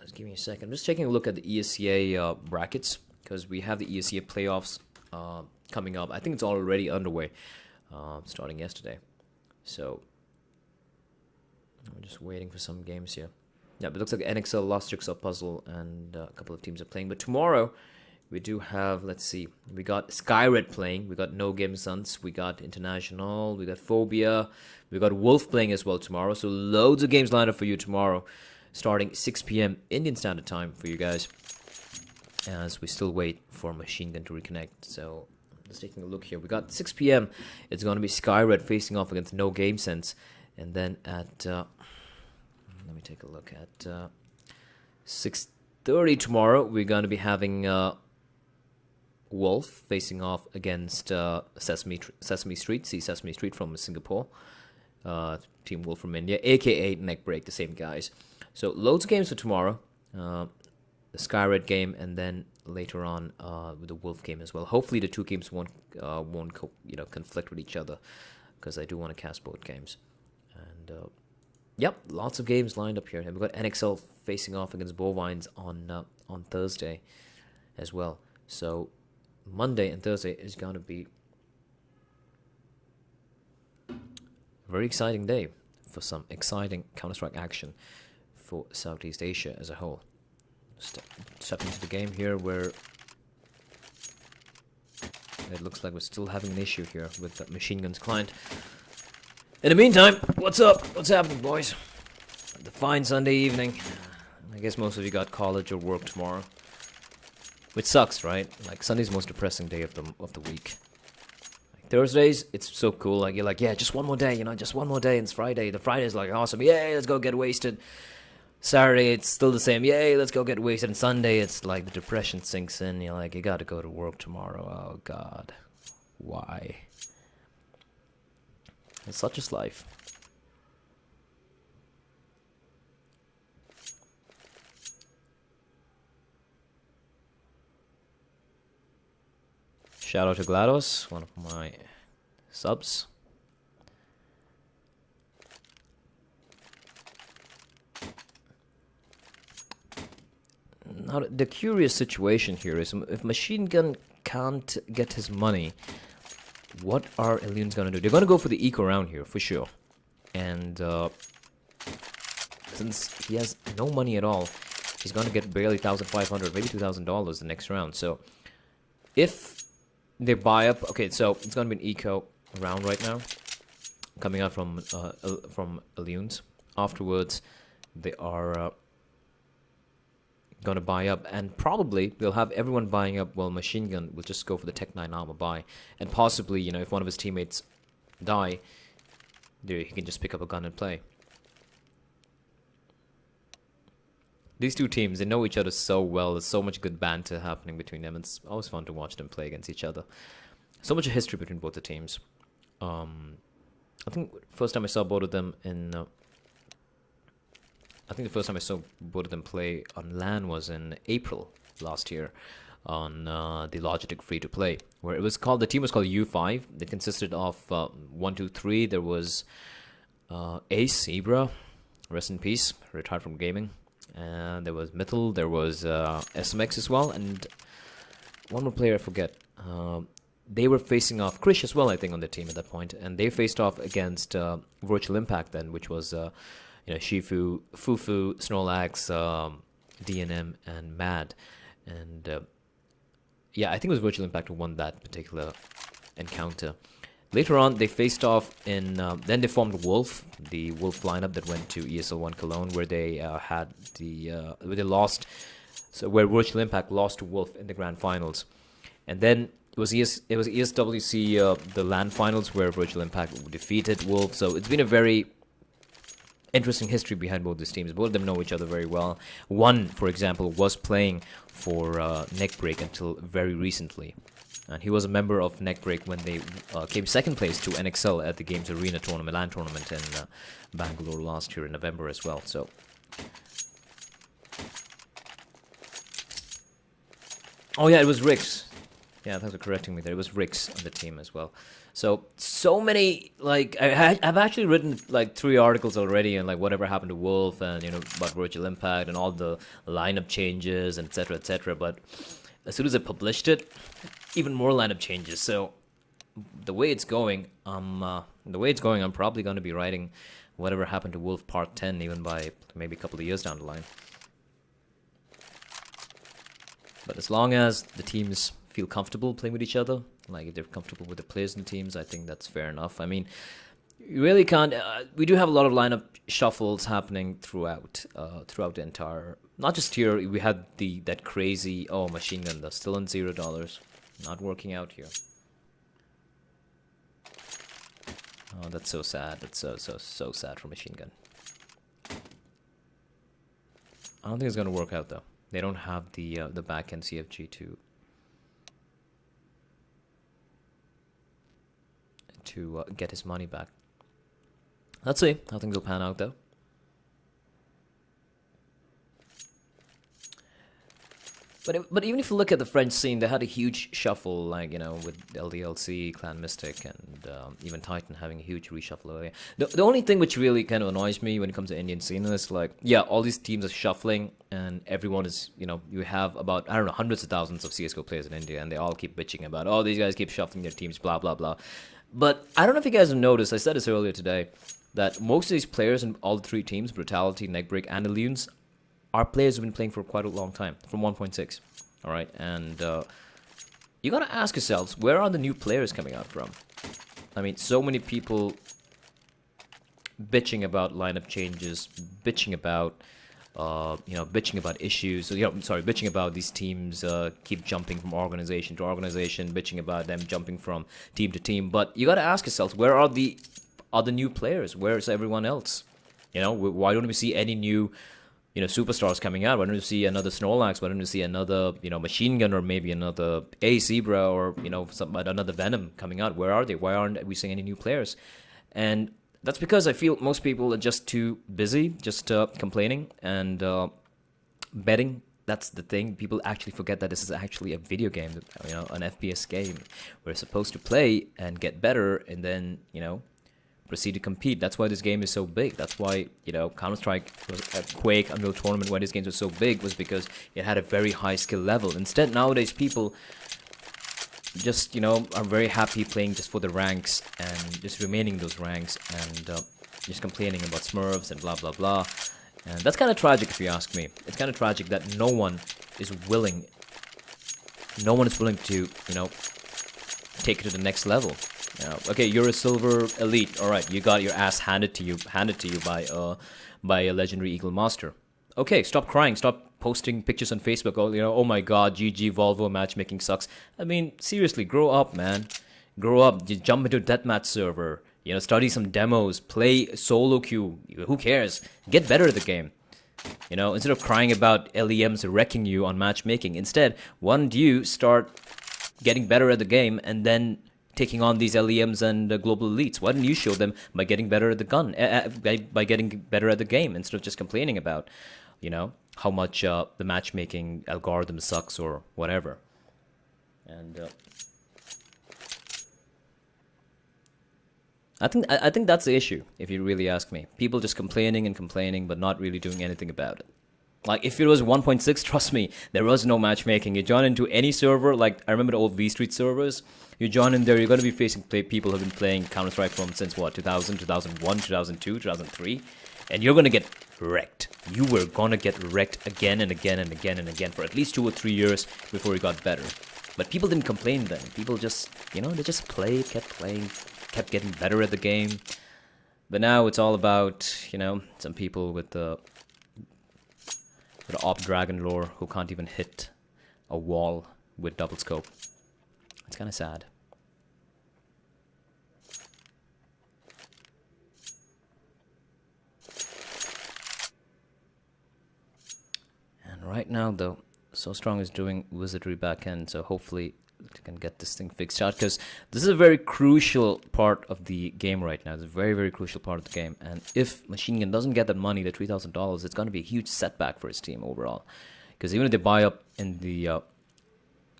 just give me a second. I'm just taking a look at the ESCA brackets, because we have the ESCA playoffs coming up. I think it's already underway, starting yesterday. So I'm just waiting for some games here. Yeah, but it looks like NXL, Lost Jigsaw Puzzle, and a couple of teams are playing. But tomorrow, we do have, let's see, we got Skyred playing, we got No Game Sons, we got International, we got Phobia, we got Wolf playing as well tomorrow. So loads of games lined up for you tomorrow, starting 6 p.m. Indian Standard Time for you guys, as we still wait for Machine Gun to reconnect. So just taking a look here, we got 6 p.m. It's going to be Skyred facing off against No Game Sense, and then at let me take a look at 6:30 tomorrow. We're going to be having Wolf facing off against Sesame Street. See Sesame Street from Singapore. Team Wolf from India, aka NeckBreak, the same guys. So loads of games for tomorrow. The Skyred game, and then later on with the Wolf game as well. Hopefully the two games won't conflict with each other, because I do want to cast both games. And yep, lots of games lined up here. And we've got NXL facing off against Bovines on Thursday as well. So Monday and Thursday is going to be a very exciting day for some exciting Counter-Strike action for Southeast Asia as a whole. Step into the game here, where it looks like we're still having an issue here with the Machine Gun's client. In the meantime, what's up? What's happening, boys? The fine Sunday evening. I guess most of you got college or work tomorrow, which sucks, right? Like, Sunday's the most depressing day of the week. Like, Thursdays, it's so cool. Like, you're like, yeah, just one more day, just one more day. And it's Friday. The Friday's like awesome. Yay, let's go get wasted. Saturday, it's still the same. Yay, let's go get wasted. And Sunday, it's like the depression sinks in. You're like, you got to go to work tomorrow. Oh God, why? It's such is life. Shout out to GLaDOS, one of my subs. Now, the curious situation here is, if Machine Gun can't get his money, what are Elunes going to do? They're going to go for the eco round here, for sure. And since he has no money at all, he's going to get barely $1,500, maybe $2,000 the next round. So if they buy up... Okay, so it's going to be an eco round right now, coming out from Elunes. Afterwards, they are going to buy up, and probably we'll have everyone buying up. Well, Machine Gun will just go for the Tech 9 armor buy, and possibly, you know, if one of his teammates die, there he can just pick up a gun and play. These two teams, they know each other so well. There's so much good banter happening between them. It's always fun to watch them play against each other. So much history between both the teams. I think first time I saw both of them in. I think the first time I saw both of them play on LAN was in April last year on the Logitech free to play, where it was called. The team was called U5. It consisted of 1, 2, 3. There was Ace Ibra, rest in peace, retired from gaming. And there was Mittel, there was SMX as well, and one more player I forget. They were facing off Krish as well, I think, on the team at that point, and they faced off against Virtual Impact then, which was you know, Shifu, Fufu, Snorlax, DNM, and Mad, and yeah, I think it was Virtual Impact who won that particular encounter. Later on, they faced off in. Then they formed Wolf, the Wolf lineup that went to ESL One Cologne, where they had the where they lost. So where Virtual Impact lost to Wolf in the grand finals, and then it was ESWC the LAN finals where Virtual Impact defeated Wolf. So it's been a very interesting history behind both these teams. Both of them know each other very well. One, for example, was playing for NeckBreak until very recently. And he was a member of NeckBreak when they came second place to NXL at the Games Arena tournament, LAN tournament in Bangalore last year in November as well. So, oh yeah, it was Rix. Yeah, thanks for correcting me there. It was Rix on the team as well. So many, like, I've actually written like 3 articles already on like whatever happened to Wolf and, you know, about Virtual Impact and all the lineup changes and etc. etc. But as soon as I published it, even more lineup changes. So the way it's going, I'm probably going to be writing whatever happened to Wolf Part 10, even by maybe a couple of years down the line. But as long as the teams feel comfortable playing with each other, like if they're comfortable with the players in the teams, I think that's fair enough. I mean, you really can't. We do have a lot of lineup shuffles happening throughout the entire. Not just here. We had that crazy Machine Gun that's still on $0, not working out here. Oh, that's so sad. That's so sad for Machine Gun. I don't think it's gonna work out though. They don't have the back end CFG to get his money back. Let's see how things will pan out though. But even if you look at the French scene, they had a huge shuffle, like, you know, with LDLC, Clan Mystic, and even Titan having a huge reshuffle earlier. The only thing which really kind of annoys me when it comes to Indian scene is, like, yeah, all these teams are shuffling, and everyone is, you know, you have about, I don't know, hundreds of thousands of CSGO players in India, and they all keep bitching about, oh, these guys keep shuffling their teams, blah, blah, blah. But I don't know if you guys have noticed, I said this earlier today, that most of these players in all 3 teams, Brutality, NeckBreak, and Elunes, are players who've been playing for quite a long time, from 1.6. All right, and you gotta ask yourselves, where are the new players coming out from? I mean, so many people bitching about lineup changes, bitching about bitching about issues. So, bitching about these teams keep jumping from organization to organization, bitching about them jumping from team to team. But you gotta ask yourselves, where are the other new players? Where is everyone else? You know, why don't we see any new, you know, superstars coming out? Why don't we see another Snorlax? Why don't we see another, you know, Machine Gun, or maybe another Zebra, or, you know, another Venom coming out? Where are they? Why aren't we seeing any new players? And that's because I feel most people are just too busy, just complaining and betting. That's the thing. People actually forget that this is actually a video game, you know, an FPS game. We're supposed to play and get better, and then, you know, proceed to compete. That's why this game is so big. That's why, you know, Counter-Strike, Quake, Unreal Tournament, why these games were so big, was because it had a very high skill level. Instead, nowadays, people just, you know, are very happy playing just for the ranks and just remaining those ranks, and just complaining about Smurfs and blah, blah, blah. And that's kind of tragic, if you ask me. It's kind of tragic that no one is willing to, you know, take it to the next level. Okay, you're a silver elite. All right, you got your ass handed to you by a legendary Eagle Master. Okay, stop crying. Stop posting pictures on Facebook. Oh, oh my God, GG Volvo matchmaking sucks. I mean, seriously, grow up, man. Grow up. You jump into a deathmatch server. Study some demos. Play solo queue. Who cares? Get better at the game. Instead of crying about LEMs wrecking you on matchmaking, instead, why don't you start getting better at the game and then taking on these LEMs and global elites? Why don't you show them by getting better at the gun, by getting better at the game, instead of just complaining about, how much the matchmaking algorithm sucks or whatever. And I think that's the issue, if you really ask me. People just complaining and complaining, but not really doing anything about it. Like, if it was 1.6, trust me, there was no matchmaking. You join into any server, like, I remember the old V Street servers. You join in there, you're going to be facing people who have been playing Counter-Strike from since, 2000, 2001, 2002, 2003. And you're going to get wrecked. You were going to get wrecked again and again and again and again for at least 2 or 3 years before you got better. But people didn't complain then. People just, they just kept playing, kept getting better at the game. But now it's all about, some people with the Op Dragon lore who can't even hit a wall with double scope. It's kind of sad. And right now, though, So Strong is doing wizardry backend, so hopefully we can get this thing fixed out, because this is a very crucial part of the game right now. It's a very, very crucial part of the game, and if Machine Gun doesn't get that money, the $3,000, it's going to be a huge setback for his team overall. Because even if they buy up in the,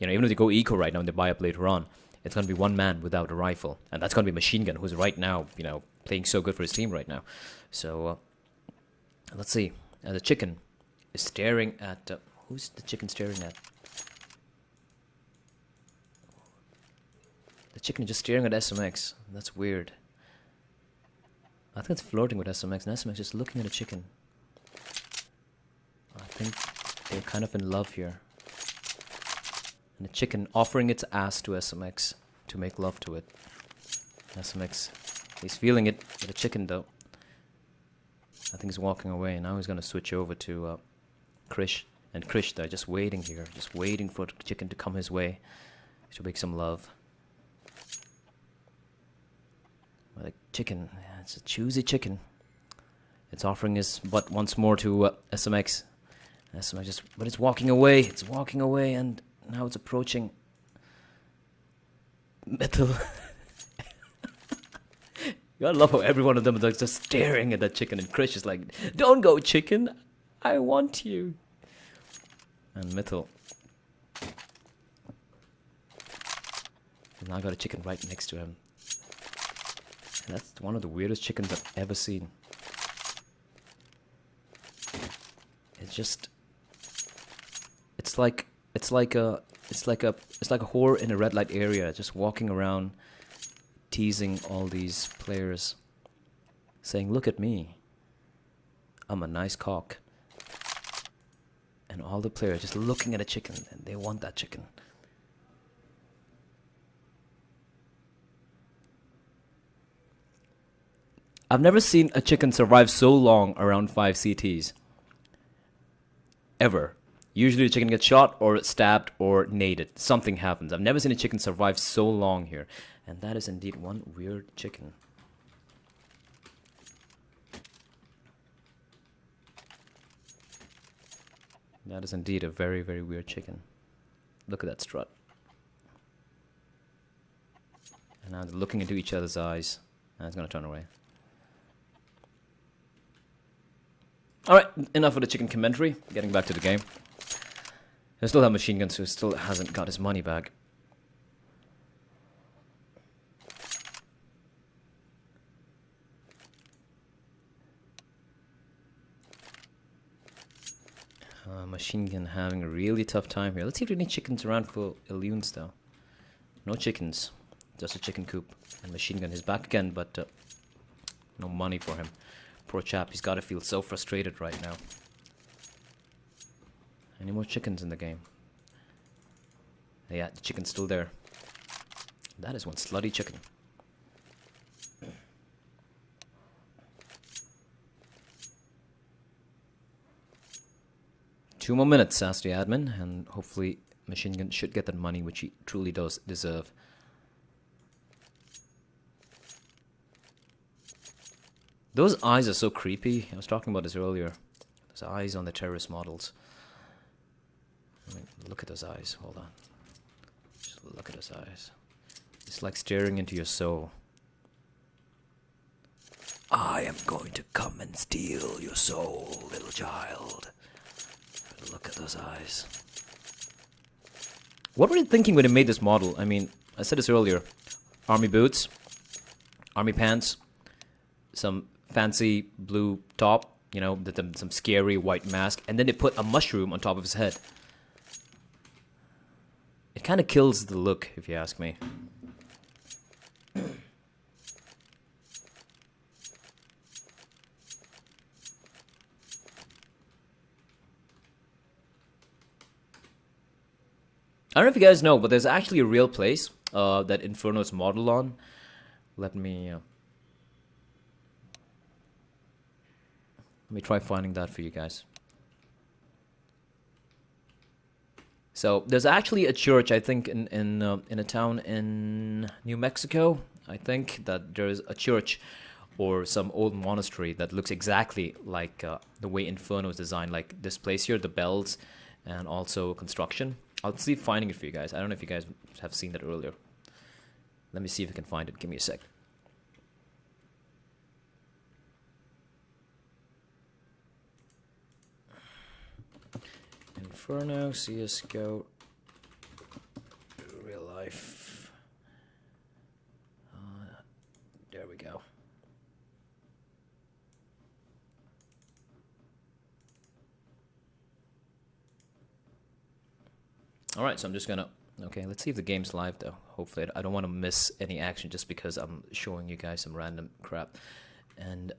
even if they go eco right now and they buy up later on, it's going to be one man without a rifle, and that's going to be Machine Gun, who's right now, playing so good for his team right now. So let's see. The chicken is staring at. Who's the chicken staring at? The chicken is just staring at SMX. That's weird. I think it's flirting with SMX, and SMX is just looking at a chicken. I think they're kind of in love here. And the chicken offering its ass to SMX to make love to it. SMX, he's feeling it with the chicken though. I think he's walking away. Now he's going to switch over to Krish. And Krish, they're just waiting here. Just waiting for the chicken to come his way to make some love. But the chicken, it's a choosy chicken. It's offering his butt once more to SMX. SMX just, but it's walking away. It's walking away, and now it's approaching Metal. You gotta love how every one of them is just staring at that chicken, and Krish is like, "Don't go, chicken. I want you." And Metal. Now got a chicken right next to him. And that's one of the weirdest chickens I've ever seen. It's just, it's like a whore in a red light area, just walking around, teasing all these players, saying, "Look at me, I'm a nice cock." And all the players just looking at a chicken, and they want that chicken. I've never seen a chicken survive so long around 5 CTs. Ever. Usually the chicken gets shot or stabbed or naded. Something happens. I've never seen a chicken survive so long here. And that is indeed one weird chicken. That is indeed a very, very weird chicken. Look at that strut. And now they're looking into each other's eyes. And it's going to turn away. Alright, enough of the chicken commentary. Getting back to the game. I still have Machine Gun, so he still hasn't got his money back. Machine Gun having a really tough time here. Let's see if there are any chickens around for Elunes though. No chickens. Just a chicken coop. And Machine Gun is back again, but no money for him. Poor chap, he's got to feel so frustrated right now. Any more chickens in the game? Yeah, the chicken's still there. That is one slutty chicken. 2 more minutes, asked the admin, and hopefully Machine Gun should get that money, which he truly does deserve. Those eyes are so creepy. I was talking about this earlier. Those eyes on the terrorist models. I mean, look at those eyes. Hold on. Just look at those eyes. It's like staring into your soul. I am going to come and steal your soul, little child. Look at those eyes. What were they thinking when they made this model? I mean, I said this earlier. Army boots, army pants, some fancy blue top, you know, some scary white mask, and then they put a mushroom on top of his head. It kind of kills the look, if you ask me. I don't know if you guys know, but there's actually a real place that Inferno is modeled on. Let me try finding that for you guys. So there's actually a church, I think, in a town in New Mexico. I think that there's a church or some old monastery that looks exactly like the way Inferno is designed, like this place here, the bells, and also construction. I'll see finding it for you guys. I don't know if you guys have seen that earlier. Let me see if I can find it. Give me a sec. Inferno, CSGO, real life. There we go. Alright, so I'm just gonna... Okay, let's see if the game's live though. Hopefully, I don't want to miss any action just because I'm showing you guys some random crap. And...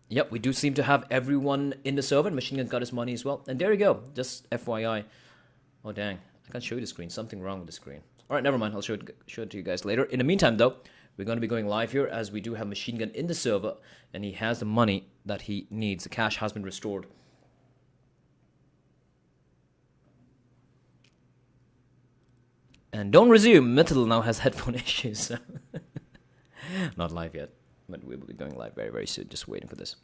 Yep, we do seem to have everyone in the server. Machine Gun got his money as well. And there you go, just FYI. Oh dang, I can't show you the screen. Something wrong with the screen. Alright, never mind, I'll show it to you guys later. In the meantime though, we're going to be going live here as we do have Machine Gun in the server. And he has the money that he needs. The cash has been restored. And don't resume, Metal now has headphone issues. Not live yet, but we will be going live very, very soon. Just waiting for this.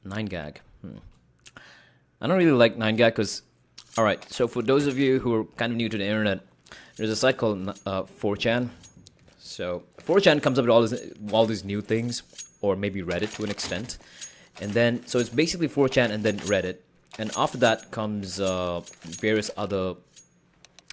Nine gag. I don't really like 9gag because... Alright, so for those of you who are kind of new to the internet, there's a site called 4chan. So 4chan comes up with all these new things, or maybe Reddit to an extent. And then, so it's basically 4chan and then Reddit. And after that comes various other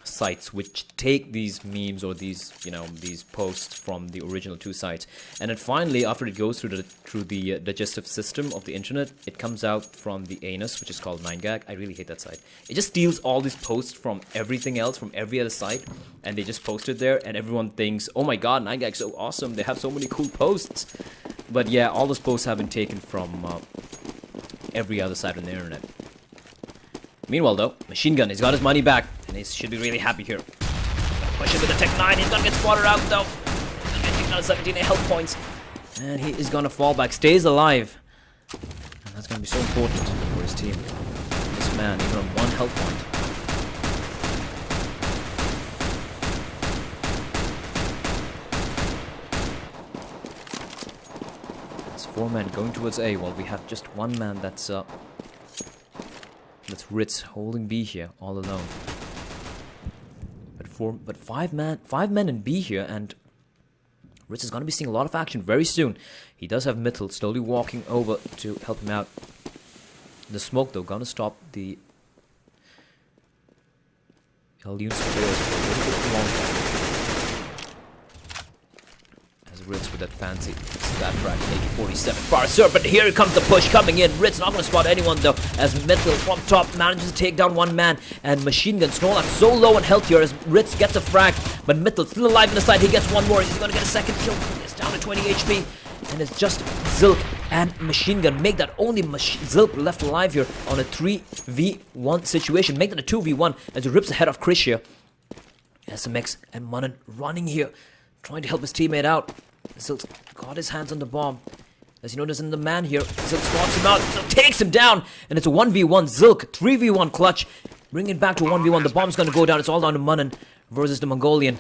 sites which take these memes or these, you know, these posts from the original two sites. And then finally, after it goes through the digestive system of the internet, it comes out from the anus, which is called 9gag. I really hate that site. It just steals all these posts from everything else, from every other site, and they just post it there, and everyone thinks, oh my god, 9gag's so awesome, they have so many cool posts. But yeah, all those posts have been taken from every other site on the internet. Meanwhile though, Machine Gun, he's got his money back, and he should be really happy here. Push it with the Tech 9, he's gonna get spotted out though. He's getting another 17 health points. And he is gonna fall back, stays alive. And that's gonna be so important for his team. This man, even on 1 health point. It's 4 men going towards A, while we have just 1 man that's Ritz holding B here, all alone. But 5 men in B here, and Ritz is going to be seeing a lot of action very soon. He does have Mittel slowly walking over to help him out. The smoke, though, going to stop the Elunes players for a little bit longer. As Ritz with that fancy stat track, AK-47 far serpent. Here comes the push coming in. Ritz not going to spot anyone though, as Mittel from top manages to take down 1 man, and Machine Gun Snorlax so low on health here as Ritz gets a frag, but Mittel still alive on the side. He gets 1 more. He's going to get a second kill. It's down to 20 HP, and it's just Zilk and Machine Gun make that only Zilk left alive here on a 3v1 situation. Make that a 2v1 as he rips ahead of Chris here. SMX and Munnen running here trying to help his teammate out. Zilk got his hands on the bomb. As you notice in the man here, Zilk swaps him out, Zilk takes him down, and it's a 1v1. Zilk, 3v1 clutch, bring it back to 1v1. The bomb's gonna go down, it's all down to Munnan versus the Mongolian.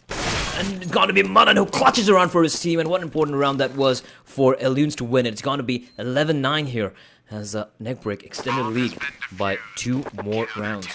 And it's gonna be Munnan who clutches around for his team, and what an important round that was for Elunes to win it. It's gonna be 11-9 here, as NeckBreak extended the lead by 2 more rounds.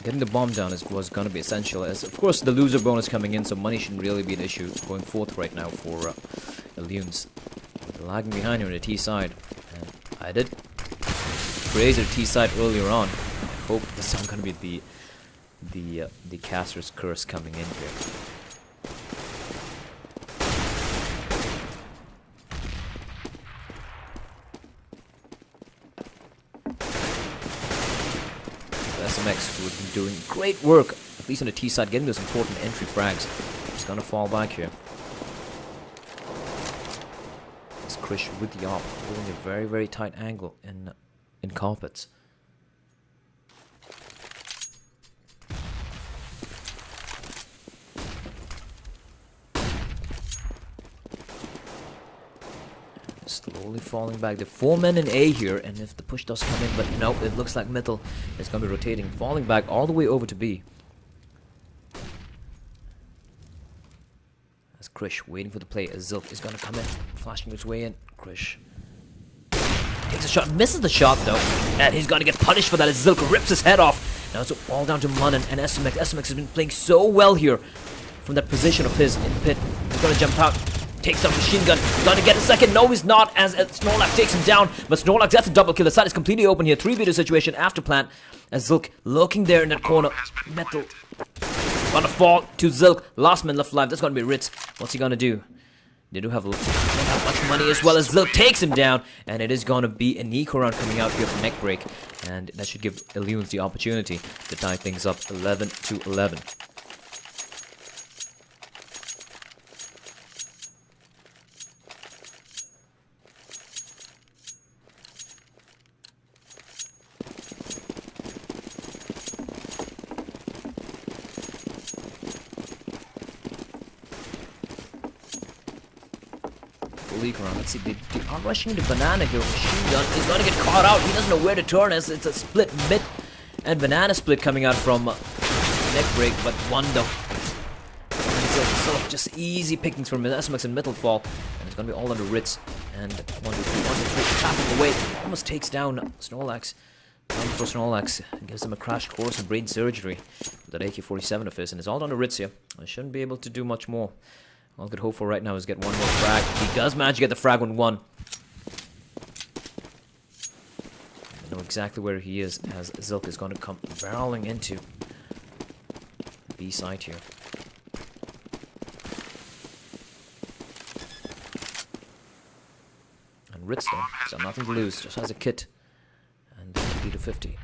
Getting the bomb down was going to be essential, as of course the loser bonus coming in, so money shouldn't really be an issue going forth right now for Elunes. They're lagging behind here on the T side, and I did raise their T side earlier on. I hope this is not going to be the caster's curse coming in here. SMX, who has been doing great work, at least on the T side, getting those important entry frags. He's gonna fall back here. It's Krish with the op, holding a very, very tight angle in carpets. Slowly falling back. There are 4 men in A here, and if the push does come in, but no, it looks like Mittel is going to be rotating, falling back all the way over to B. As Krish waiting for the play, as Zilk is going to come in, flashing his way in. Krish takes a shot, misses the shot though, and he's going to get punished for that as Zilk rips his head off. Now it's all down to Munnan and SMX. SMX has been playing so well here from that position of his in pit. He's going to jump out. Takes out machine gun, gonna get a second. No, he's not, as Snorlax takes him down. But Snorlax, that's a double kill. The side is completely open here. 3v2 situation after plant. As Zilk looking there in that corner. Metal gonna fall to Zilk. Last man left alive. That's gonna be Ritz. What's he gonna do? They don't have much money as well, as Zilk takes him down. And it is gonna be an eco round coming out here from NeckBreak. And that should give Elunes the opportunity to tie things up 11-11. Around. Let's see, they are rushing into Banana here. Machine gun is going to get caught out. He doesn't know where to turn, as it's a split mid and Banana split coming out from NeckBreak, but one though. So just easy pickings from SMX and Mittelfall, and it's going to be all under Ritz. And 1, 2, 3, 1, 2, 3, tapping away. Almost takes down Snorlax. Down for Snorlax, gives him a crash course in brain surgery with that AK-47 of his, and it's all down to Ritz here. I shouldn't be able to do much more. All I could hope for right now is get one more frag. He does manage to get the frag on 1. I know exactly where he is, as Zilk is going to come barreling into the B side here. And Ritz though, so nothing to lose, just has a kit. And B to 50.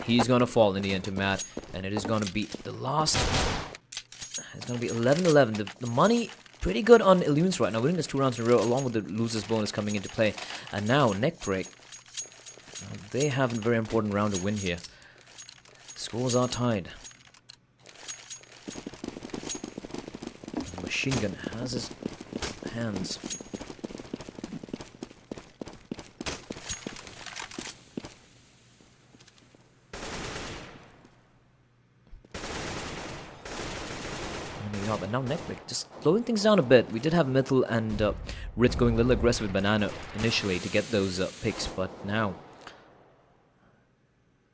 He's going to fall in the end to Matt, and it is going to be the last. It's going to be 11-11. The money pretty good on Elunes right now. Winning this 2 rounds in a row, along with the losers bonus coming into play. And now NeckBreak, they have a very important round to win here. Scores are tied. Machine gun has his hands. But now NeckBreak just slowing things down a bit. We did have Mittel and Ritz going a little aggressive with Banana initially to get those picks, but now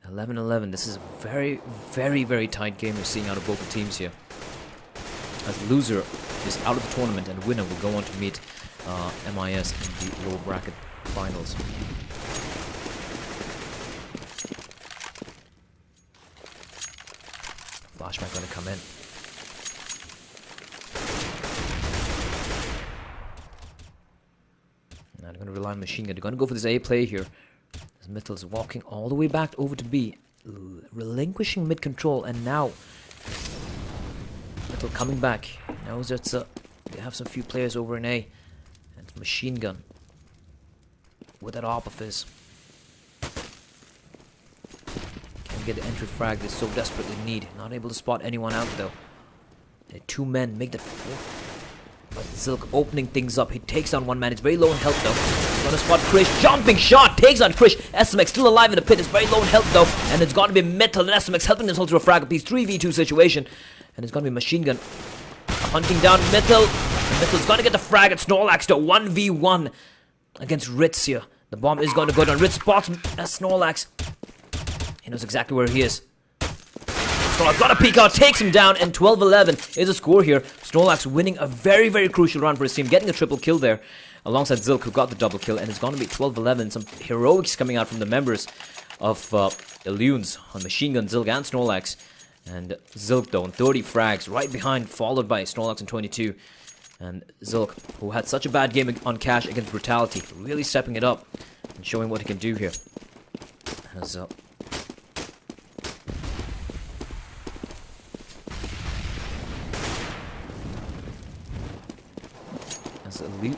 11-11. This is a very, very, very tight game we're seeing out of both the teams here. As the loser is out of the tournament and winner will go on to meet MIS in the lower bracket finals. Flashback going to come in. Now they're going to rely on machine gun. They're going to go for this A play here. As Mittel's walking all the way back over to B, relinquishing mid control, and now Mittel coming back. He knows that they have some few players over in A, and it's Machine Gun with that AWP of his. Can't get the entry frag they so desperately need. Not able to spot anyone out though. The two men make the but Zilk opening things up. He takes down one man. It's very low in health though. He's gonna spot Krish. Jumping shot takes on Krish. SMX still alive in the pit. It's very low in health though. And it's gonna be Metal and SMX helping this hold through a frag piece. 3v2 situation. And it's gonna be Machine Gun hunting down Metal. And Metal's gonna get the frag at Snorlax though. 1v1 against Ritz here. The bomb is gonna go down. Ritz spots Snorlax. He knows exactly where he is. Snorlax got a peek out, takes him down, and 12-11 is a score here. Snorlax winning a very, very crucial round for his team, getting a triple kill there, alongside Zilk, who got the double kill, and it's going to be 12-11. Some heroics coming out from the members of Elunes on Machine Gun, Zilk, and Snorlax. And Zilk, though, on 30 frags, right behind, followed by Snorlax on 22. And Zilk, who had such a bad game on Cash against Brutality, really stepping it up and showing what he can do here. As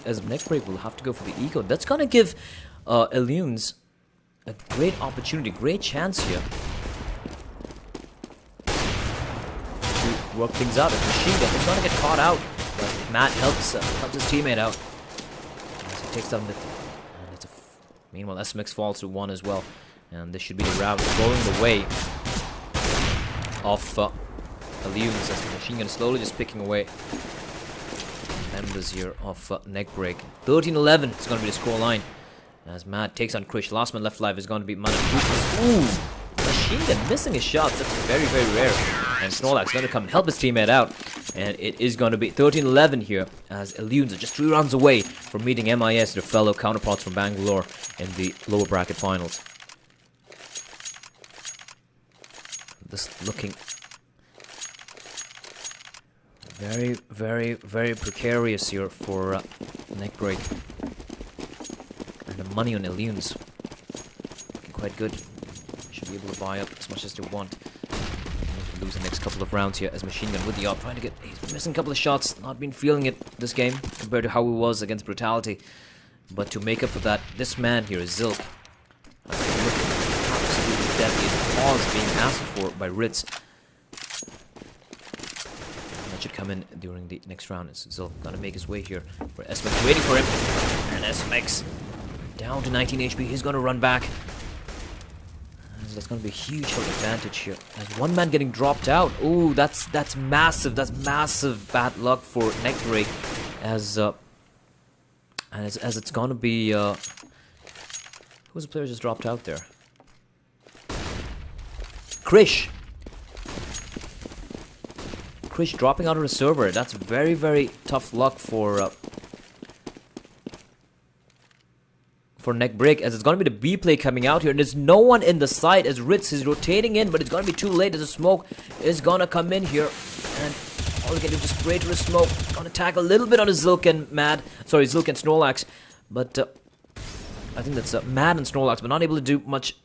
as NeckBreak will have to go for the eco. That's gonna give Elunes a great opportunity, great chance here to work things out. If Machine Gun is gonna get caught out, but Matt helps his teammate out as he takes down the. And it's meanwhile, SMX falls to one as well, and this should be the round going the way of Elunes as the Machine Gun is slowly just picking away members here of NeckBreak. 13-11 is going to be the score line as Matt takes on Krish. Last man left alive is going to be Manapus. Ooh, Machine Gun missing his shots. That's very, very rare. And Snorlax is going to come and help his teammate out. And it is going to be 13-11 here as Elunes are just 3 rounds away from meeting MIS, their fellow counterparts from Bangalore, in the lower bracket finals. This looking very, very, very precarious here for NeckBreak. And the money on Elunes looking quite good. Should be able to buy up as much as they want. Lose the next couple of rounds here as Machine Gun with the op, trying to get. He's missing a couple of shots, not been feeling it this game compared to how he was against Brutality. But to make up for that, this man here is Zilk. Absolutely deadly. The pause being asked for by Ritz. Should come in during the next round. It's Zilk gonna make his way here. Where SMX waiting for him. And SMX down to 19 HP. He's gonna run back. And that's gonna be a huge health advantage here. As one man getting dropped out. Ooh, that's massive. That's massive bad luck for NeckBreak. As it's gonna be who's the player just dropped out there? Krish. Krish dropping out of the server. That's very, very tough luck for NeckBreak, as it's going to be the B play coming out here. And there's no one in the site as Ritz is rotating in, but it's going to be too late as the smoke is going to come in here. And all we can do is just spray through the smoke. Going to tag a little bit on the Zilk and Zilk and Snorlax. But I think that's Mad and Snorlax, but not able to do much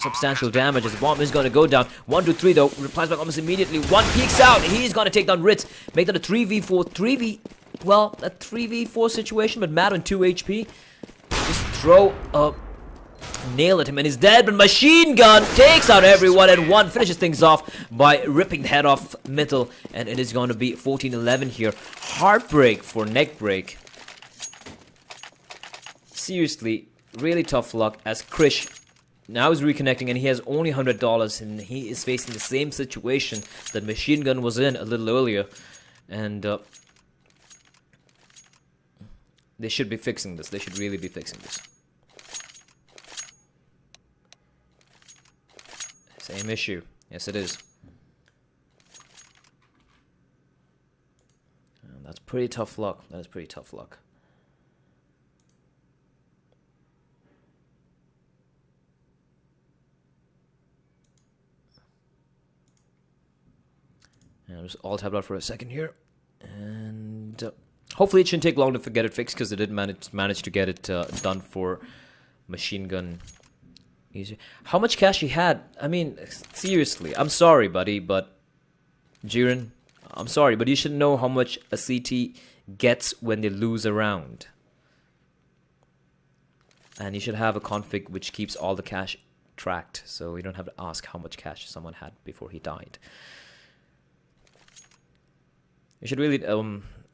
substantial damage as the bomb is going to go down. 1, 2, 3 though, replies back almost immediately. One peeks out, he's going to take down Ritz, make that a 3v4, well, a 3v4 situation, but Mad on 2 HP. Just throw a nail at him and he's dead, but Machine Gun takes out everyone and one finishes things off by ripping the head off Mittel, and it is going to be 14-11 here. Heartbreak for NeckBreak. Seriously, really tough luck as Krish now is reconnecting and he has only $100 and he is facing the same situation that Machine Gun was in a little earlier, and they should be fixing this. They should really be fixing this. Same issue. Yes, it is. And that's pretty tough luck. That is pretty tough luck. And I'll just alt-tab out for a second here. And hopefully it shouldn't take long to get it fixed, because it did manage to get it done for Machine Gun easier. How much cash he had? I mean, seriously, I'm sorry, buddy, but Jiren, I'm sorry, but you should know how much a CT gets when they lose a round. And you should have a config which keeps all the cash tracked, so you don't have to ask how much cash someone had before he died. You should really,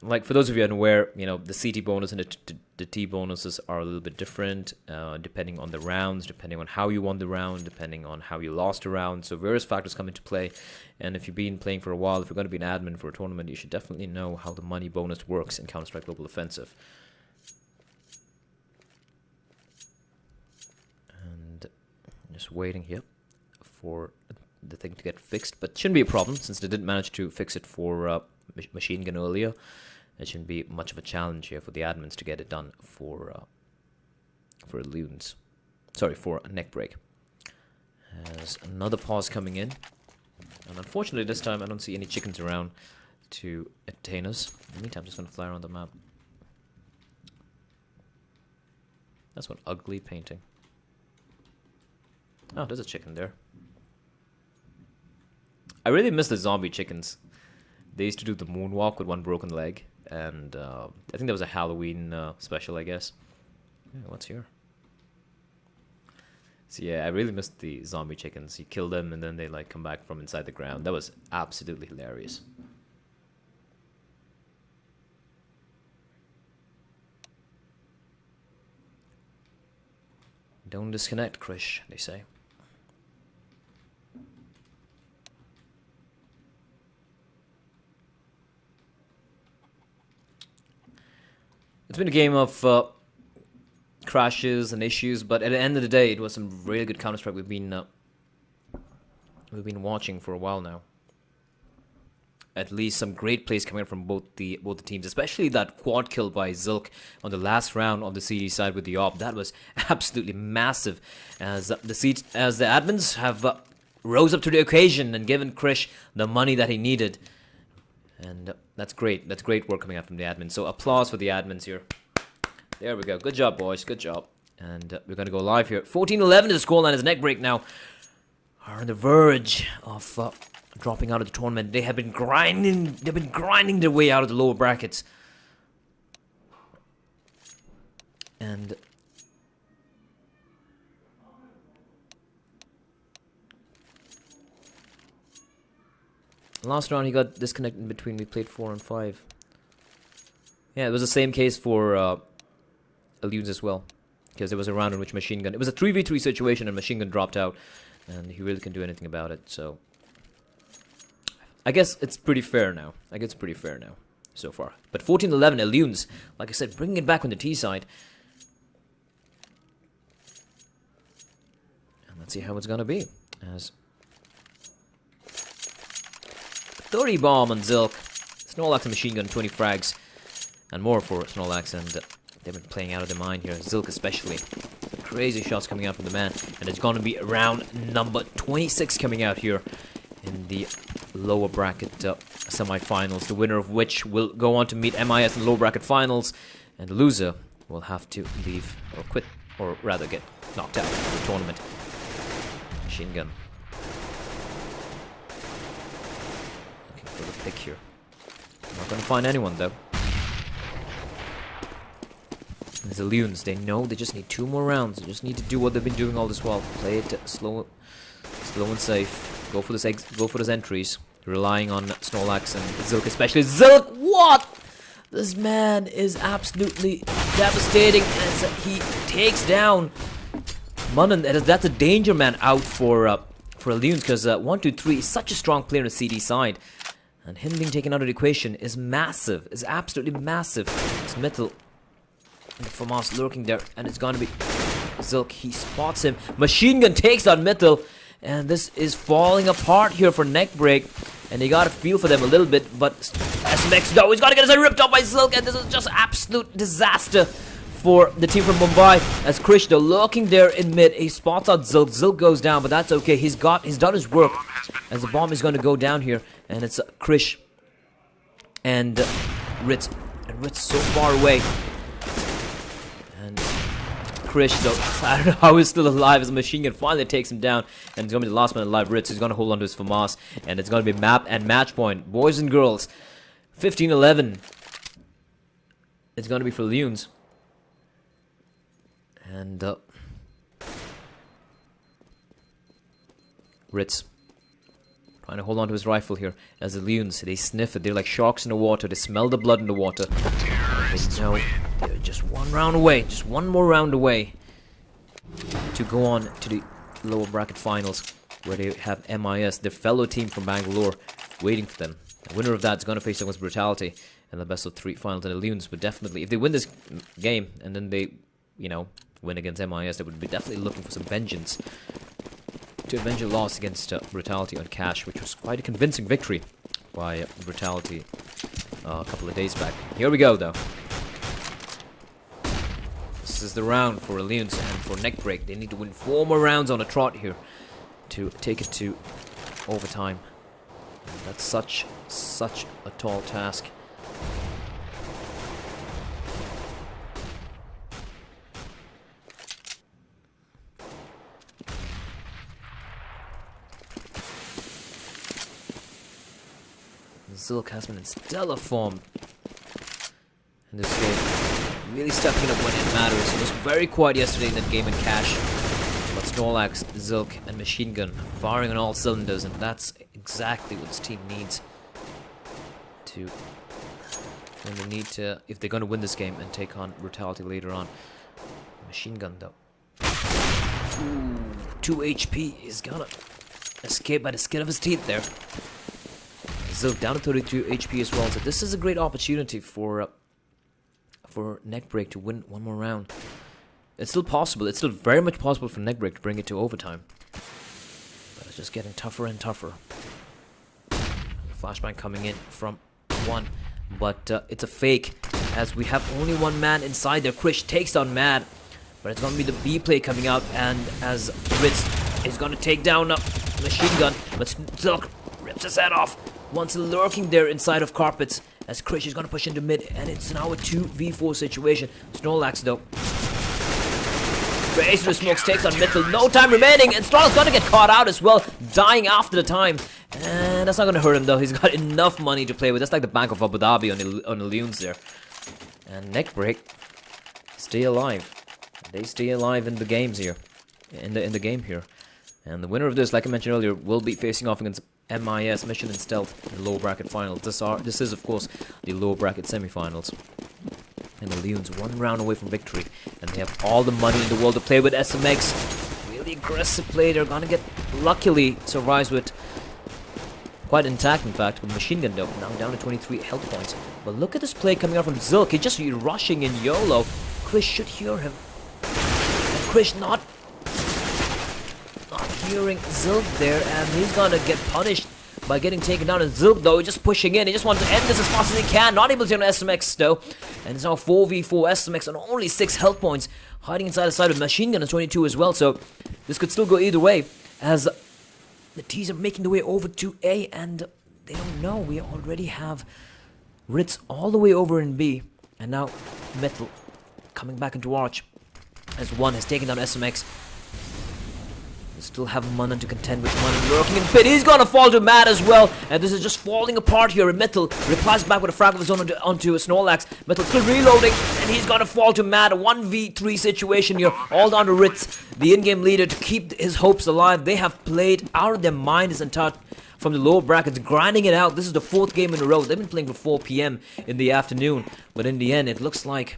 like, for those of you unaware, you know, the CT bonus and the T bonuses are a little bit different, depending on the rounds, depending on how you won the round, depending on how you lost a round. So various factors come into play. And if you've been playing for a while, if you're going to be an admin for a tournament, you should definitely know how the money bonus works in Counter-Strike Global Offensive. And I'm just waiting here for the thing to get fixed, but shouldn't be a problem since they didn't manage to fix it for Machine Gun earlier. It shouldn't be much of a challenge here for the admins to get it done for Elunes. Sorry, for NeckBreak. There's another pause coming in, and unfortunately this time I don't see any chickens around to entertain us. In the meantime, I'm just going to fly around the map. That's one ugly painting. Oh, there's a chicken there. I really miss the zombie chickens. They used to do the moonwalk with one broken leg, and I think that was a Halloween special, I guess. Yeah, what's here? So yeah, I really missed the zombie chickens. You kill them and then they like come back from inside the ground. That was absolutely hilarious. Don't disconnect, Krish, they say. It's been a game of crashes and issues, but at the end of the day, it was some really good Counter-Strike we've been watching for a while now. At least some great plays coming out from both the teams, especially that quad kill by Zilk on the last round on the CD side with the AWP. That was absolutely massive, as the admins have rose up to the occasion and given Krish the money that he needed. And that's great. That's great work coming out from the admins. So applause for the admins here. There we go. Good job, boys. Good job. And we're going to go live here. 14-11 is the scoreline as NeckBreak now are on the verge of dropping out of the tournament. They have been grinding. They've been grinding their way out of the lower brackets. And last round he got disconnected in between. We played 4 and 5. Yeah, it was the same case for Elunes as well, because there was a round in which Machine Gun, it was a 3v3 situation and Machine Gun dropped out and he really couldn't do anything about it. So I guess it's pretty fair now. So far. But 14-11 Elunes, like I said, bringing it back on the T side. And let's see how it's gonna be. As 30 bomb on Zilk, Snorlax and Machine Gun, 20 frags, and more for Snorlax, and they've been playing out of their mind here. Zilk especially. Crazy shots coming out from the man, and it's going to be round number 26 coming out here in the lower bracket semi-finals, the winner of which will go on to meet MIS in the lower bracket finals, and the loser will have to leave or quit, or rather get knocked out of the tournament. Machine Gun looking for the pick here. Not going to find anyone though. There's Elunes. They know they just need 2 more rounds. They just need to do what they've been doing all this while. Play it slow and safe. Go for those entries. Relying on Snorlax and Zilk, especially Zilk. What? This man is absolutely devastating as he takes down Munnen. That's a danger man out for Elunes, because 1, 2, 3 is such a strong player on the CD side, and him being taken out of the equation is massive. Is absolutely massive. It's Mittel. And FAMAS lurking there, and it's gonna be Zilk. He spots him. Machine Gun takes on Mittel, and this is falling apart here for NeckBreak. And they gotta feel for them a little bit, but SMX though, he's gotta get his head ripped off by Zilk, and this is just absolute disaster for the team from Mumbai. As Krish though lurking there in mid, he spots out Zilk. Zilk goes down, but that's okay. He's done his work, as the bomb is gonna go down here, and it's Krish and Ritz. And Ritz so far away. Krish, though, I don't know how he's still alive as a machine gun finally takes him down. And it's going to be the last man alive, Ritz. He's going to hold on to his FAMAS. And it's going to be map and match point. Boys and girls, 15-11. It's going to be for Elunes. And, Ritz trying to hold on to his rifle here as the Elunes, they sniff it. They're like sharks in the water. They smell the blood in the water. They know they're just one round away, just one more round away to go on to the lower bracket finals, where they have MIS, their fellow team from Bangalore, waiting for them. The winner of that is going to face against Brutality in the best of 3 finals. And the Elunes, but definitely, if they win this game and then they, win against MIS, they would be definitely looking for some vengeance to avenge a loss against Brutality on Cash, which was quite a convincing victory by Brutality a couple of days back. Here we go, though. This is the round for Elunes and for NeckBreak. They need to win 4 more rounds on a trot here to take it to overtime. And that's such a tall task. Zilk has been in stellar form in this game, really stepping up when it matters. He was very quiet yesterday in that game in Cash, but Snorlax, Zilk, and Machine Gun firing on all cylinders, and that's exactly what this team needs to, when they need to, if they're going to win this game and take on Brutality later on. Machine Gun, though, 2 HP, is gonna escape by the skin of his teeth there. Zilk down to 32 HP as well, so this is a great opportunity for NeckBreak to win 1 more round. It's still possible, it's still very much possible for NeckBreak to bring it to overtime. But it's just getting tougher and tougher. Flashbang coming in from 1, but it's a fake, as we have only 1 man inside there. Krish takes down Mad, but it's going to be the B play coming out, and as Ritz is going to take down Machine Gun, but Zilk rips his head off. Once lurking there inside of Carpets, as Krish is going to push into mid, and it's now a 2v4 situation. Snorlax, though, sprays through the smokes, takes on Mitchell, no time remaining, and Snorlax going to get caught out as well, dying after the time. And that's not going to hurt him, though. He's got enough money to play with. That's like the Bank of Abu Dhabi on the Elunes there. And NeckBreak stay alive. They stay alive in the games here, in the game here. And the winner of this, like I mentioned earlier, will be facing off against MIS, Mission and Stealth, in the lower bracket finals. This is, of course, the lower bracket semifinals. And the Elunes 1 round away from victory. And they have all the money in the world to play with. SMX, really aggressive play. They're going to get, luckily, survives with quite intact, in fact, with Machine Gun, though, now down to 23 health points. But look at this play coming out from Zilk. He's just rushing in YOLO. Krish should hear him. And Krish not hearing Zilk there, and he's gonna get punished by getting taken down. And Zilk, though, just pushing in. He just wants to end this as fast as he can. Not able to turn SMX, though. And it's now 4v4 SMX on only 6 health points. Hiding inside the side of Machine Gun at 22 as well. So this could still go either way, as the T's are making their way over to A, and they don't know. We already have Ritz all the way over in B. And now Metal coming back into Arch, as 1 has taken down SMX. They still have Manan to contend with. Manan lurking in pit. He's gonna fall to Mad as well. And this is just falling apart here. Metal replies back with a frag of his own onto Snorlax. Metal still reloading, and he's gonna fall to Mad. A 1v3 situation here. All down to Ritz, the in-game leader, to keep his hopes alive. They have played out of their mind this entire from the lower brackets, grinding it out. This is the 4th game in a row. They've been playing for 4 p.m. in the afternoon. But in the end, it looks like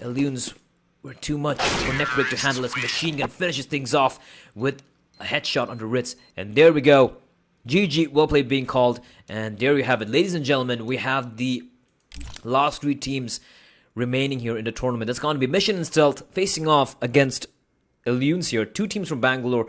Elunes were too much for NeckBreak to handle as Machine Gun finishes things off with a headshot onto Ritz. And there we go. GG, well played being called. And there you have it. Ladies and gentlemen, we have the last 3 teams remaining here in the tournament. That's going to be Mission and Stealth facing off against Elunes here. 2 teams from Bangalore